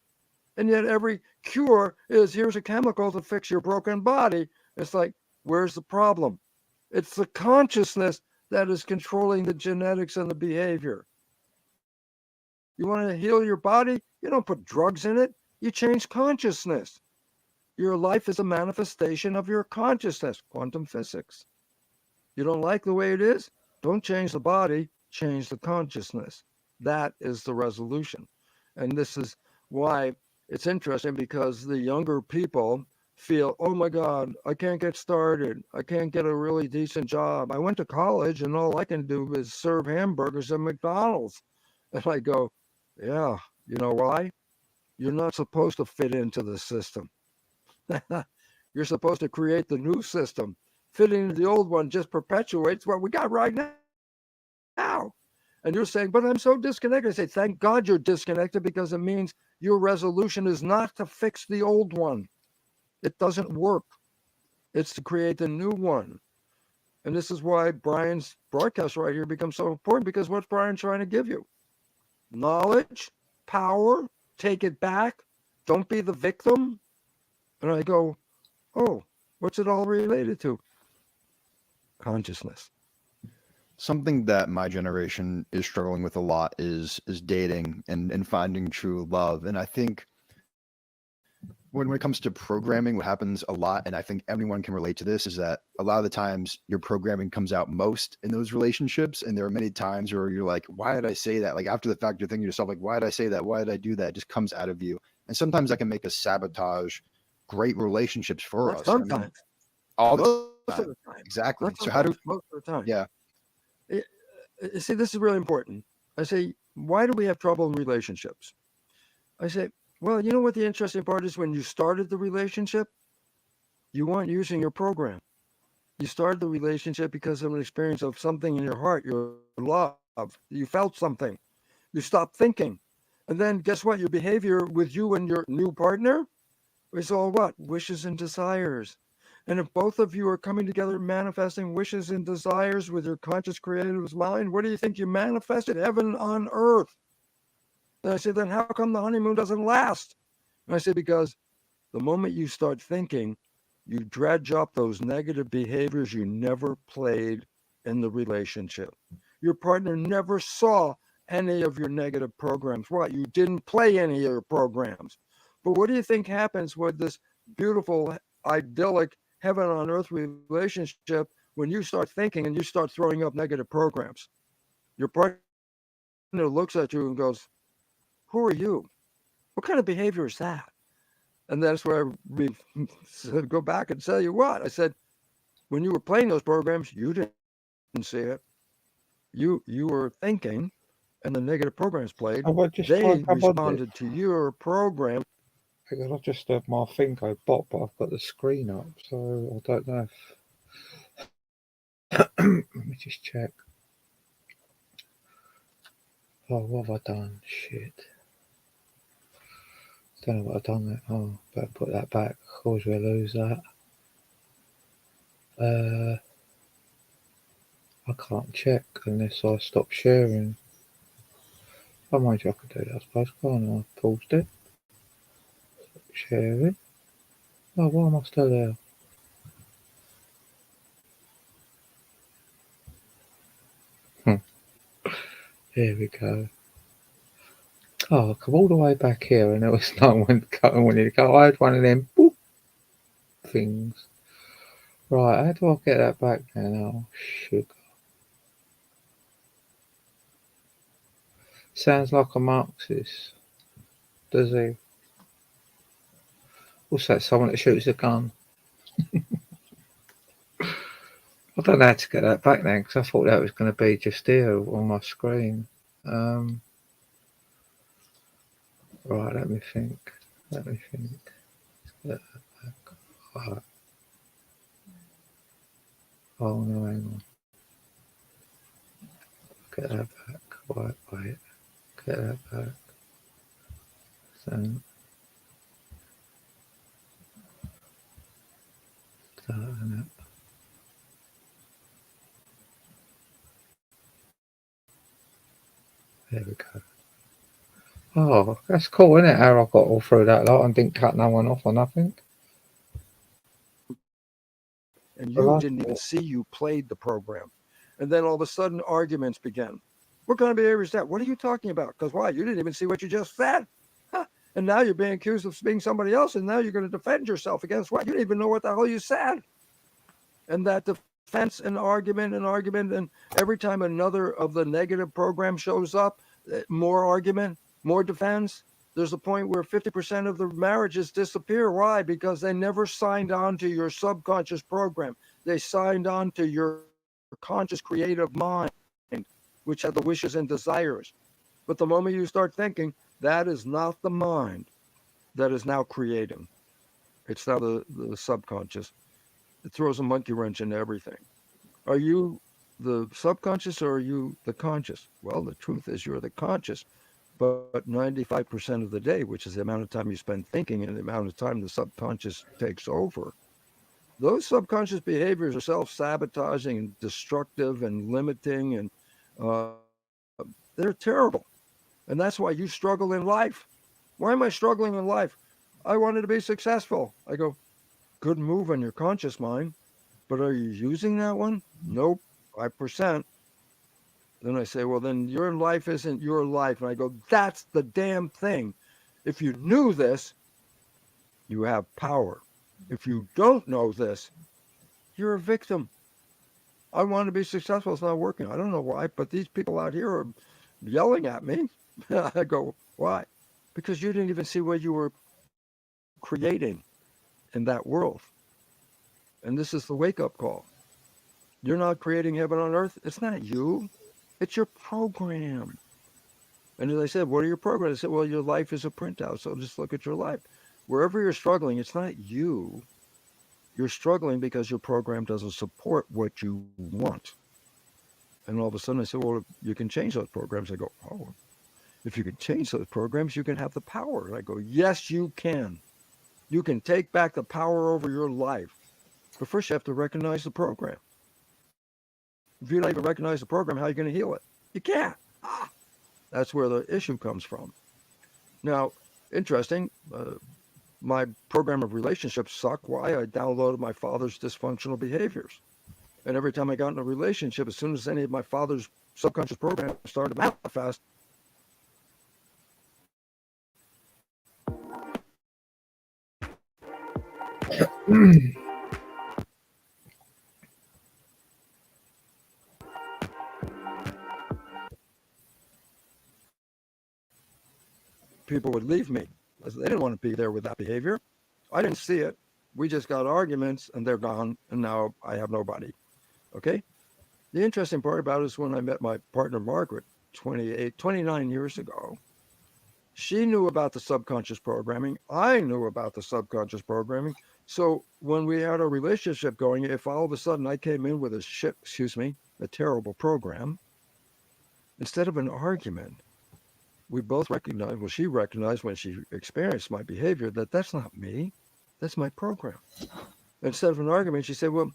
And yet every cure is, here's a chemical to fix your broken body. It's like, where's the problem? It's the consciousness that is controlling the genetics and the behavior. You want to heal your body? You don't put drugs in it. You change consciousness. Your life is a manifestation of your consciousness, quantum physics. You don't like the way it is? Don't change the body, change the consciousness. That is the resolution. And this is why it's interesting, because the younger people feel, oh my God, I can't get started. I can't get a really decent job. I went to college and all I can do is serve hamburgers at McDonald's. And I go, yeah, you know why? You're not supposed to fit into the system. You're supposed to create the new system. Fitting into the old one just perpetuates what we got right now. And you're saying, but I'm so disconnected. I say, thank God you're disconnected, because it means your resolution is not to fix the old one. It doesn't work. It's to create the new one. And this is why Brian's broadcast right here becomes so important, because what's Brian trying to give you? Knowledge, power, take it back. Don't be the victim. And I go, oh, what's it all related to? Consciousness. Something that my generation is struggling with a lot is dating and finding true love. And I think when it comes to programming, what happens a lot, and I think everyone can relate to this, is that a lot of the times your programming comes out most in those relationships. And there are many times where you're like, why did I say that? Like after the fact, you're thinking to yourself, like, why did I say that? Why did I do that? It just comes out of you. And sometimes that can make us sabotage great relationships for Not us. I mean, sometimes. all Most the of time. the time. Exactly. Not So how do, sometimes, most of the time. yeah, See, this is really important. I say, why do we have trouble in relationships? I say, well, you know what the interesting part is? When you started the relationship, you weren't using your program. You started the relationship because of an experience of something in your heart, your love. You felt something. You stopped thinking. And then guess what? Your behavior with you and your new partner is all what? Wishes and desires. And if both of you are coming together manifesting wishes and desires with your conscious creative mind, what do you think you manifested? Heaven on earth. And I said, then how come the honeymoon doesn't last? And I said, because the moment you start thinking, you dredge up those negative behaviors you never played in the relationship. Your partner never saw any of your negative programs. What? You didn't play any of your programs. But what do you think happens with this beautiful, idyllic, heaven on earth relationship when you start thinking and you start throwing up negative programs? Your partner looks at you and goes, who are you? What kind of behavior is that? And that's where we go back and tell you what. I said, when you were playing those programs, you didn't see it. You were thinking, and the negative programs played. Have I just They tried to come on this? responded to your program. Because I just had my thing go bot, but I've got the screen up, so I don't know if... Let me just check. Oh, what have I done? Shit. Don't know what I've done there. Oh, better put that back. Cause we'll lose that. I can't check unless I stop sharing. Oh, mind you, I could do that, I suppose. Can't I? Paused it. Stop sharing. Oh, why am I still there? Here we go. Oh, I come all the way back here and there was no one wanted to go. I had one of them boop things. Right, how do I get that back now? Oh, sugar. Sounds like a Marxist. Does he? What's that? Someone that shoots a gun? I don't know how to get that back then because I thought that was going to be just here on my screen. Right, let me think. Let me think. Get that back. Right. Oh no, hang on. Get that back. Wait. Get that back. So, starting up. There we go. Oh, that's cool, isn't it? How I got all through that lot and didn't cut no one off or nothing. And Well, you I didn't even thought- see you played the program. And then all of a sudden, arguments began. What kind of behavior is that? What are you talking about? Because why? You didn't even see what you just said. Huh. And now you're being accused of being somebody else. And now you're going to defend yourself against what? You didn't even know what the hell you said. And that defense and argument. And every time another of the negative program shows up, more argument, more defense. There's a point where 50% of the marriages disappear. Why? Because they never signed on to your subconscious program. They signed on to your conscious creative mind, which had the wishes and desires. But the moment you start thinking, that is not the mind that is now creating. It's now the subconscious. It throws a monkey wrench into everything. Are you the subconscious or are you the conscious? Well, the truth is you're the conscious. But 95% of the day, which is the amount of time you spend thinking and the amount of time the subconscious takes over, those subconscious behaviors are self-sabotaging and destructive and limiting, and uh, they're terrible. And that's why you struggle in life. Why am I struggling in life? I wanted to be successful. I go, good move on your conscious mind, but are you using that one? Nope, 5%. Then I say, well, then your life isn't your life. And I go, that's the damn thing. If you knew this, you have power. If you don't know this, you're a victim. I want to be successful. It's not working. I don't know why, but these people out here are yelling at me. I go, why? Because you didn't even see what you were creating in that world. And this is the wake up call. You're not creating heaven on earth. It's not you, it's your program. And as I said, what are your programs? I said, well, your life is a printout. So just look at your life. Wherever you're struggling, it's not you. You're struggling because your program doesn't support what you want. And all of a sudden I said, well, you can change those programs. I go, oh, if you can change those programs, you can have the power. And I go, yes, you can. You can take back the power over your life. But first you have to recognize the program. If you don't even recognize the program, how are you going to heal it? You can't. That's where the issue comes from. Now, interesting, my program of relationships sucked. Why? I downloaded my father's dysfunctional behaviors. And every time I got in a relationship, as soon as any of my father's subconscious programs started to manifest, people would leave me. They didn't want to be there with that behavior. I didn't see it. We just got arguments and they're gone. And now I have nobody. Okay. The interesting part about it is when I met my partner, Margaret, 29 years ago, she knew about the subconscious programming. I knew about the subconscious programming. So when we had a relationship going, if all of a sudden I came in with a terrible program, instead of an argument, we both recognized, well, she recognized when she experienced my behavior that that's not me, that's my program. Instead of an argument, she said, well,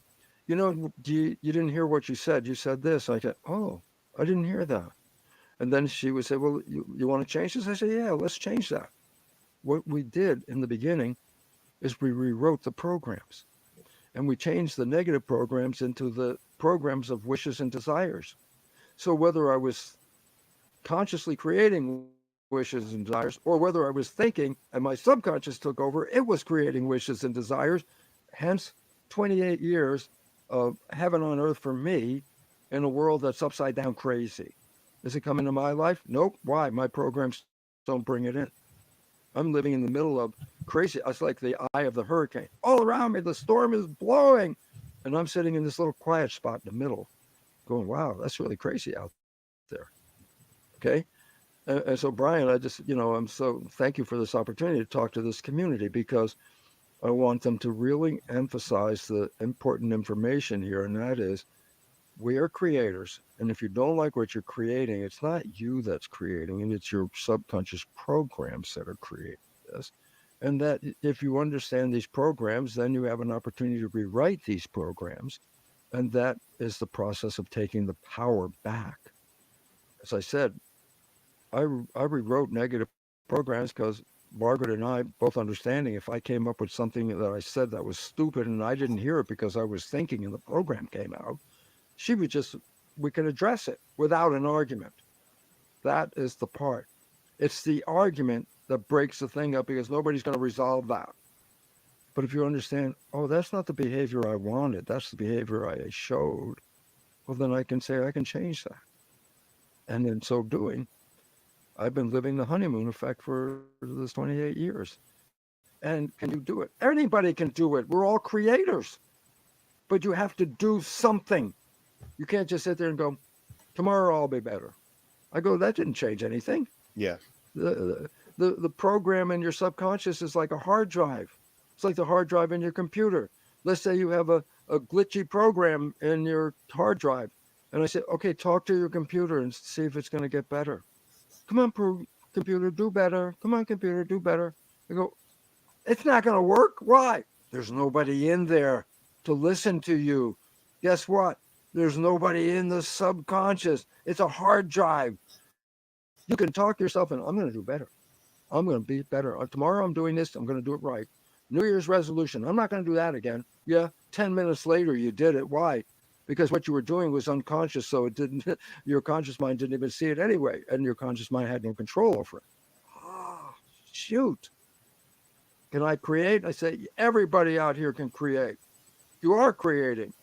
you didn't hear what you said. You said this. I said, oh, I didn't hear that. And then she would say, well, you want to change this? I said, yeah, let's change that. What we did in the beginning is we rewrote the programs and we changed the negative programs into the programs of wishes and desires. So whether I was consciously creating wishes and desires or whether I was thinking and my subconscious took over, it was creating wishes and desires. Hence 28 years of heaven on earth for me in a world that's upside down crazy. Is it coming to my life? Nope. Why? My programs don't bring it in. I'm living in the middle of crazy. It's like the eye of the hurricane. All around me, the storm is blowing. And I'm sitting in this little quiet spot in the middle going, wow, that's really crazy out there. Okay. And so, Brian, I just, I'm so thank you for this opportunity to talk to this community because I want them to really emphasize the important information here. And that is, we are creators. And if you don't like what you're creating, it's not you that's creating it, it's your subconscious programs that are creating this. And that if you understand these programs, then you have an opportunity to rewrite these programs. And that is the process of taking the power back. As I said, I rewrote negative programs because Margaret and I both understanding if I came up with something that I said that was stupid and I didn't hear it because I was thinking and the program came out, she would just, we can address it without an argument. That is the part. It's the argument that breaks the thing up because nobody's going to resolve that. But if you understand, oh, that's not the behavior I wanted, that's the behavior I showed, well, then I can say I can change that. And in so doing, I've been living the honeymoon effect for this 28 years. And can you do it? Anybody can do it. We're all creators. But you have to do something. You can't just sit there and go, tomorrow I'll be better. I go, that didn't change anything. Yeah. The program in your subconscious is like a hard drive. It's like the hard drive in your computer. Let's say you have a glitchy program in your hard drive. And I say, okay, talk to your computer and see if it's going to get better. Come on, computer, do better. Come on, computer, do better. I go, it's not going to work. Why? There's nobody in there to listen to you. Guess what? There's nobody in the subconscious. It's a hard drive. You can talk yourself and I'm going to do better. I'm going to be better. Tomorrow I'm doing this. I'm going to do it right. New Year's resolution. I'm not going to do that again. Yeah. 10 minutes later, you did it. Why? Because what you were doing was unconscious. So it didn't, your conscious mind didn't even see it anyway. And your conscious mind had no control over it. Oh, shoot. Can I create? I say, everybody out here can create. You are creating.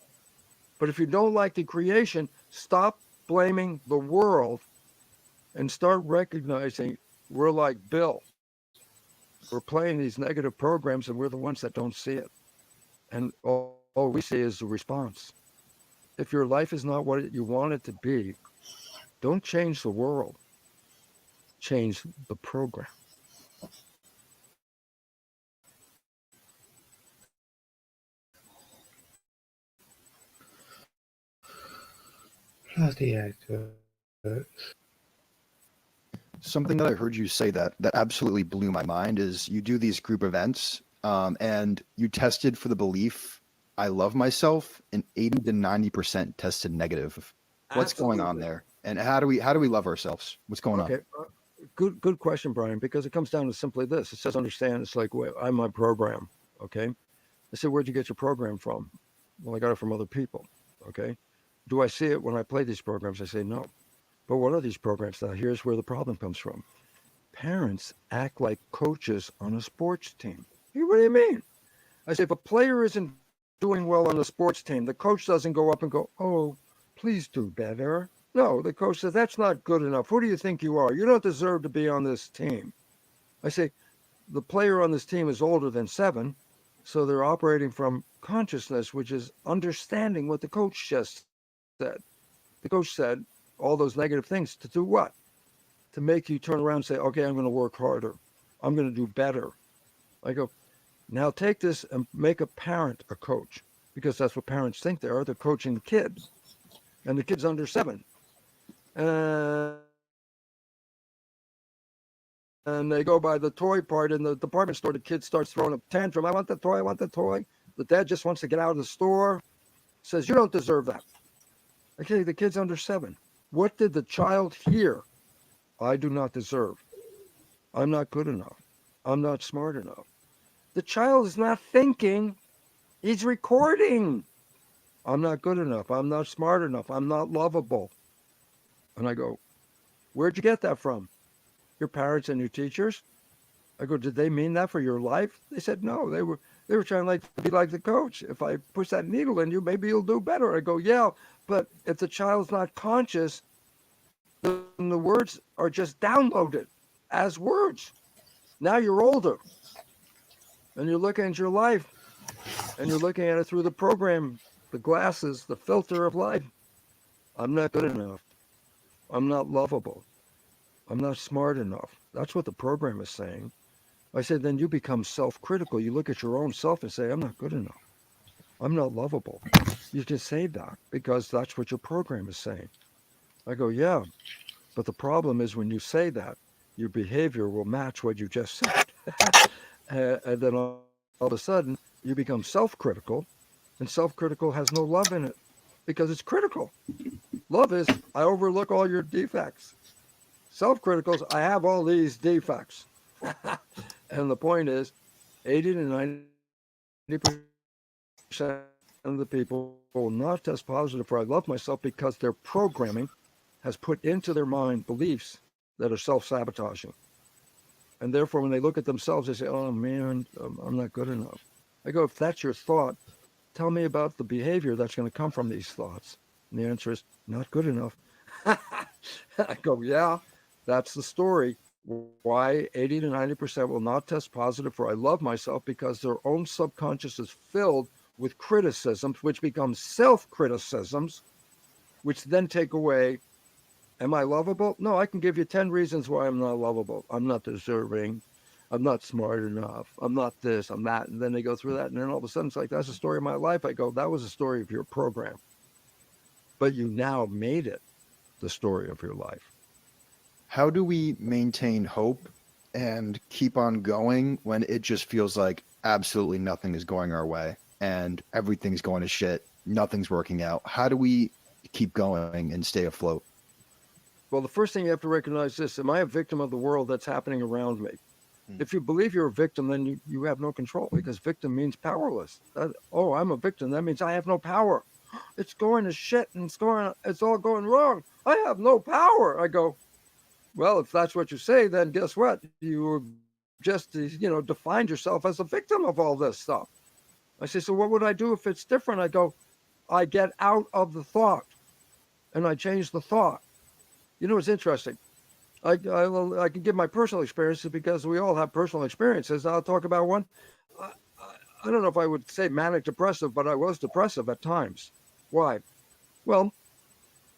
But if you don't like the creation, stop blaming the world and start recognizing we're like Bill. We're playing these negative programs and we're the ones that don't see it. And all we see is the response. If your life is not what you want it to be, don't change the world. Change the program. Bloody heck. Something that I heard you say that absolutely blew my mind is you do these group events and you tested for the belief I love myself, and 80 to 90% tested negative. What's going on there? And how do we love ourselves? What's going on? Good question, Brian, because it comes down to simply this. It says understand. It's like, well, I'm my program. Okay. I said, where'd you get your program from? Well, I got it from other people. Okay. Do I see it when I play these programs? I say no. But what are these programs? Now, here's where the problem comes from. Parents act like coaches on a sports team. Hey, what do you mean? I say, if a player isn't doing well on the sports team, the coach doesn't go up and go, oh, please do better. No, the coach says, that's not good enough. Who do you think you are? You don't deserve to be on this team. I say, the player on this team is older than 7, so they're operating from consciousness, which is understanding what the coach just said. The coach said all those negative things to do what? To make you turn around and say, okay, I'm going to work harder. I'm going to do better. I go, now take this and make a parent a coach, because that's what parents think they are. They're coaching the kids, and the kid's under 7. And they go by the toy part in the department store. The kid starts throwing a tantrum. I want the toy. I want the toy. The dad just wants to get out of the store. Says, you don't deserve that. Okay, the kid's under 7. What did the child hear? I do not deserve. I'm not good enough. I'm not smart enough. The child is not thinking. He's recording. I'm not good enough. I'm not smart enough. I'm not lovable. And I go, where'd you get that from? Your parents and your teachers? I go, did they mean that for your life? They said, no, they were trying to be like the coach. If I push that needle in you, maybe you'll do better. I go, yeah, but if the child's not conscious, then the words are just downloaded as words. Now you're older and you're looking at your life and you're looking at it through the program The glass is the filter of life. I'm not good enough. I'm not lovable. I'm not smart enough. That's what the program is saying. I said, then you become self-critical. You look at your own self and say, I'm not good enough. I'm not lovable. You can say that because that's what your program is saying. I go, yeah, but the problem is when you say that, your behavior will match what you just said. And then all of a sudden, you become self-critical, and self-critical has no love in it because it's critical. Love is, I overlook all your defects. Self-critical is, I have all these defects. And the point is, 80 to 90% of the people will not test positive for I love myself because their programming has put into their mind beliefs that are self-sabotaging. And therefore, when they look at themselves, they say, oh man, I'm not good enough. I go, if that's your thought, tell me about the behavior that's going to come from these thoughts. And the answer is, not good enough. I go, yeah, that's the story. Why 80 to 90% will not test positive for I love myself because their own subconscious is filled with criticisms, which become self-criticisms, which then take away, am I lovable? No, I can give you 10 reasons why I'm not lovable. I'm not deserving. I'm not smart enough. I'm not this, I'm that. And then they go through that. And then all of a sudden, it's like, that's the story of my life. I go, that was the story of your program. But you now made it the story of your life. How do we maintain hope and keep on going when it just feels like absolutely nothing is going our way and everything's going to shit, nothing's working out? How do we keep going and stay afloat? Well, the first thing you have to recognize this, am I a victim of the world that's happening around me? If you believe you're a victim, then you have no control because victim means powerless. Oh, I'm a victim. That means I have no power. It's going to shit and it's all going wrong. I have no power. I go, well, if that's what you say, then guess what? You just, defined yourself as a victim of all this stuff. I say, so what would I do if it's different? I go, I get out of the thought and I change the thought. You know, it's interesting. I can give my personal experiences because we all have personal experiences. I'll talk about one. I, I don't know if I would say manic depressive, but I was depressive at times. Why? Well,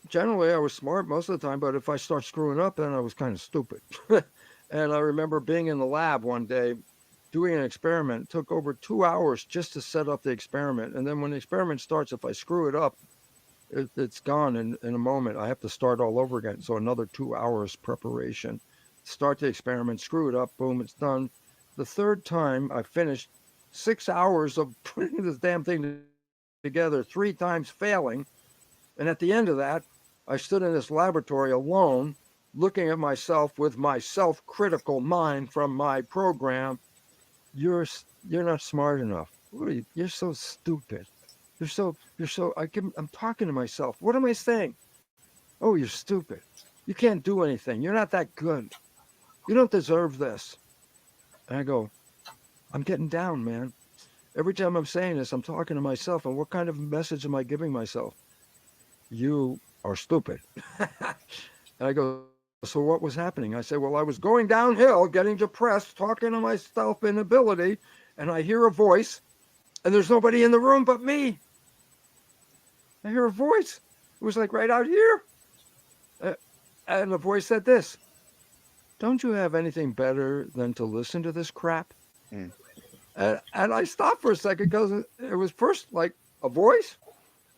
generally I was smart most of the time, but if I start screwing up, then I was kind of stupid. And I remember being in the lab one day doing an experiment. It took over 2 hours just to set up the experiment. And then when the experiment starts, if I screw it up, it's gone in a moment. I have to start all over again. So another 2 hours preparation. Start the experiment, screw it up, boom, it's done. The third time I finished 6 hours of putting this damn thing together, 3 times failing. And at the end of that, I stood in this laboratory alone, looking at myself with my self-critical mind from my program. You're not smart enough. What are you? You're so stupid. I'm talking to myself. What am I saying? Oh, you're stupid. You can't do anything. You're not that good. You don't deserve this. And I go, I'm getting down, man. Every time I'm saying this, I'm talking to myself. And what kind of message am I giving myself? You are stupid. And I go, so what was happening? I said, well, I was going downhill, getting depressed, talking to myself inability, and I hear a voice, and there's nobody in the room but me. I hear a voice. It was like right out here. And the voice said this, don't you have anything better than to listen to this crap? Mm. And I stopped for a second because it was first like a voice.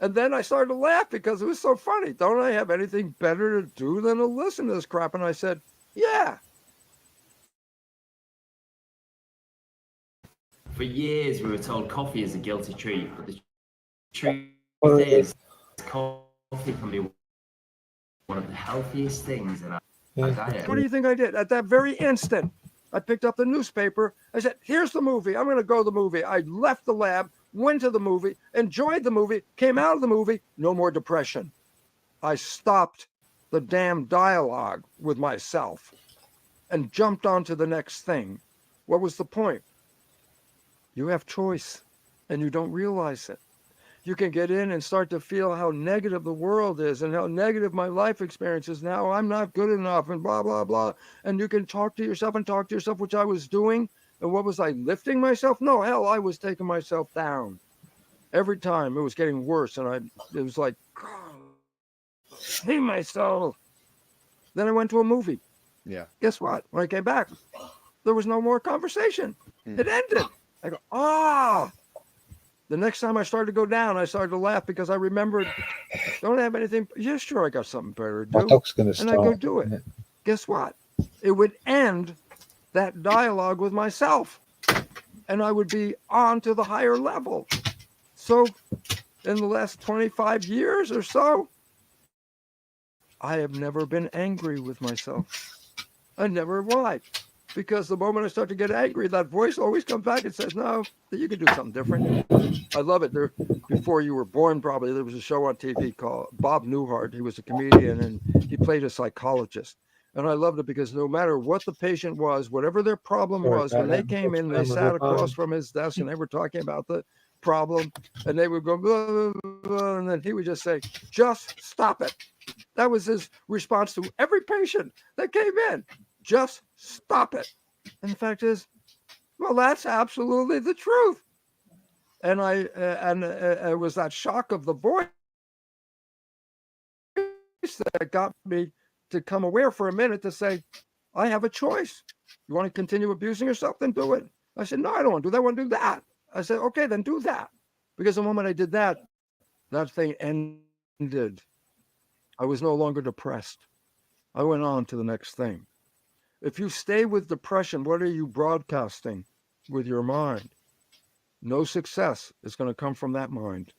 And then I started to laugh because it was so funny. Don't I have anything better to do than to listen to this crap? And I said, yeah. For years, we were told coffee is a guilty treat, but the truth Well, is, coffee can be one of the healthiest things in our Yeah. diet. What do you think I did? At that very instant, I picked up the newspaper. I said, here's the movie. I'm going to go to the movie. I left the lab, went to the movie, enjoyed the movie, came out of the movie, no more depression. I stopped the damn dialogue with myself and jumped on to the next thing. What was the point? You have choice and you don't realize it. You can get in and start to feel how negative the world is and how negative my life experience is now. I'm not good enough and blah, blah, blah. And you can talk to yourself, which I was doing. And what was I, lifting myself? No, hell, I was taking myself down. Every time it was getting worse, and it was like, God, hate myself. Then I went to a movie. Yeah. Guess what? When I came back, there was no more conversation. It ended. I go, ah. The next time I started to go down, I started to laugh because I remembered, don't have anything. Yeah, sure, I got something better to My do. dog's going to And I go start. do it. Guess what? It would end that dialogue with myself, and I would be on to the higher level. So in the last 25 years or so, I have never been angry with myself. I never why. Because the moment I start to get angry, that voice always comes back and says, no, you can do something different. I love it. There, before you were born, probably, there was a show on TV called Bob Newhart. He was a comedian, and he played a psychologist. And I loved it because no matter what the patient was, whatever their problem Sorry was, about when they that. came in, they Dog's sat playing with across her from his desk and they were talking about the problem, and they would go, blah, blah, blah, and then he would just say, just stop it. That was his response to every patient that came in. Just stop it. And the fact is, well, that's absolutely the truth. And it was that shock of the voice that got me to come aware for a minute to say, I have a choice. You want to continue abusing yourself? Then do it. I said, no, I don't want to do that. I want to do that. I said, okay, then do that. Because the moment I did that, that thing ended. I was no longer depressed. I went on to the next thing. If you stay with depression, what are you broadcasting with your mind? No success is going to come from that mind.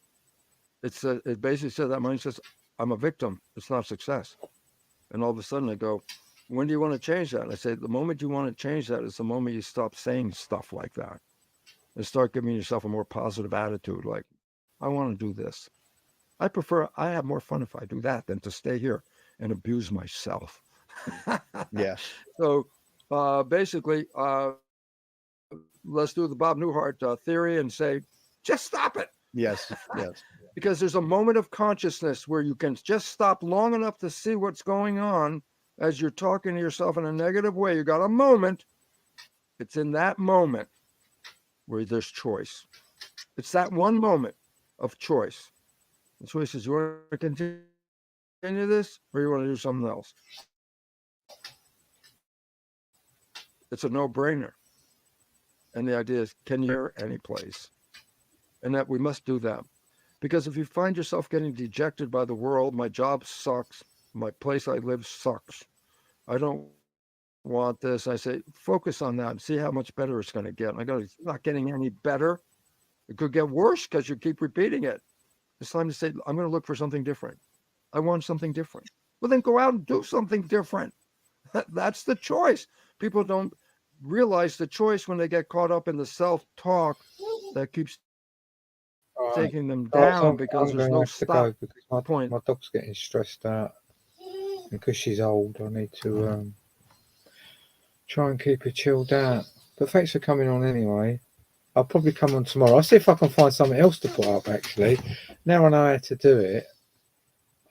It basically says that mind says, I'm a victim. It's not success. And all of a sudden I go, when do you want to change that? And I say, the moment you want to change that is the moment you stop saying stuff like that and start giving yourself a more positive attitude. Like, I want to do this. I have more fun if I do that than to stay here and abuse myself. Yeah. So basically, let's do the Bob Newhart theory and say, just stop it. Yes. Yes. Because there's a moment of consciousness where you can just stop long enough to see what's going on as you're talking to yourself in a negative way. You got a moment. It's in that moment where there's choice. It's that one moment of choice. The choice is, you want to continue this or you want to do something else? It's a no-brainer. And the idea is, can you hear any place? And that we must do that. Because if you find yourself getting dejected by the world, my job sucks, my place I live sucks, I don't want this, I say, focus on that and see how much better it's going to get. And I go, it's not getting any better. It could get worse because you keep repeating it. It's time to say, I'm going to look for something different. I want something different. Well, then go out and do something different. That's the choice. People don't realize the choice when they get caught up in the self-talk that keeps All right. taking them Guys, down I'm because there's going to no have to stop go because point. my dog's getting stressed out. Because she's old, I need to try and keep her chilled out. But thanks for coming on anyway. I'll probably come on tomorrow. I'll see if I can find something else to put up, actually. Now I know how to do it,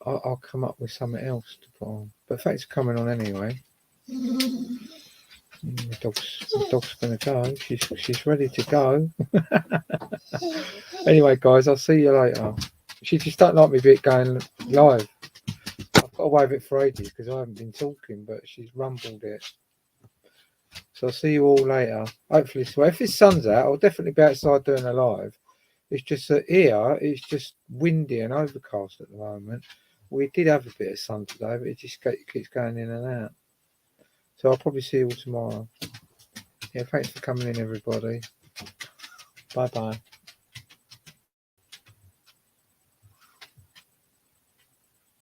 I'll come up with something else to put on. But thanks for coming on anyway. The dog's going to go. She's ready to go. Anyway, guys, I'll see you later. She just don't like me going live. I've got away with it for ages because I haven't been talking, but she's rumbled it. So I'll see you all later. Hopefully, so if the sun's out, I'll definitely be outside doing a live. It's just that here it's just windy and overcast at the moment. We did have a bit of sun today, but it just keeps going in and out. So I'll probably see you all tomorrow. Yeah, thanks for coming in, everybody. Bye bye.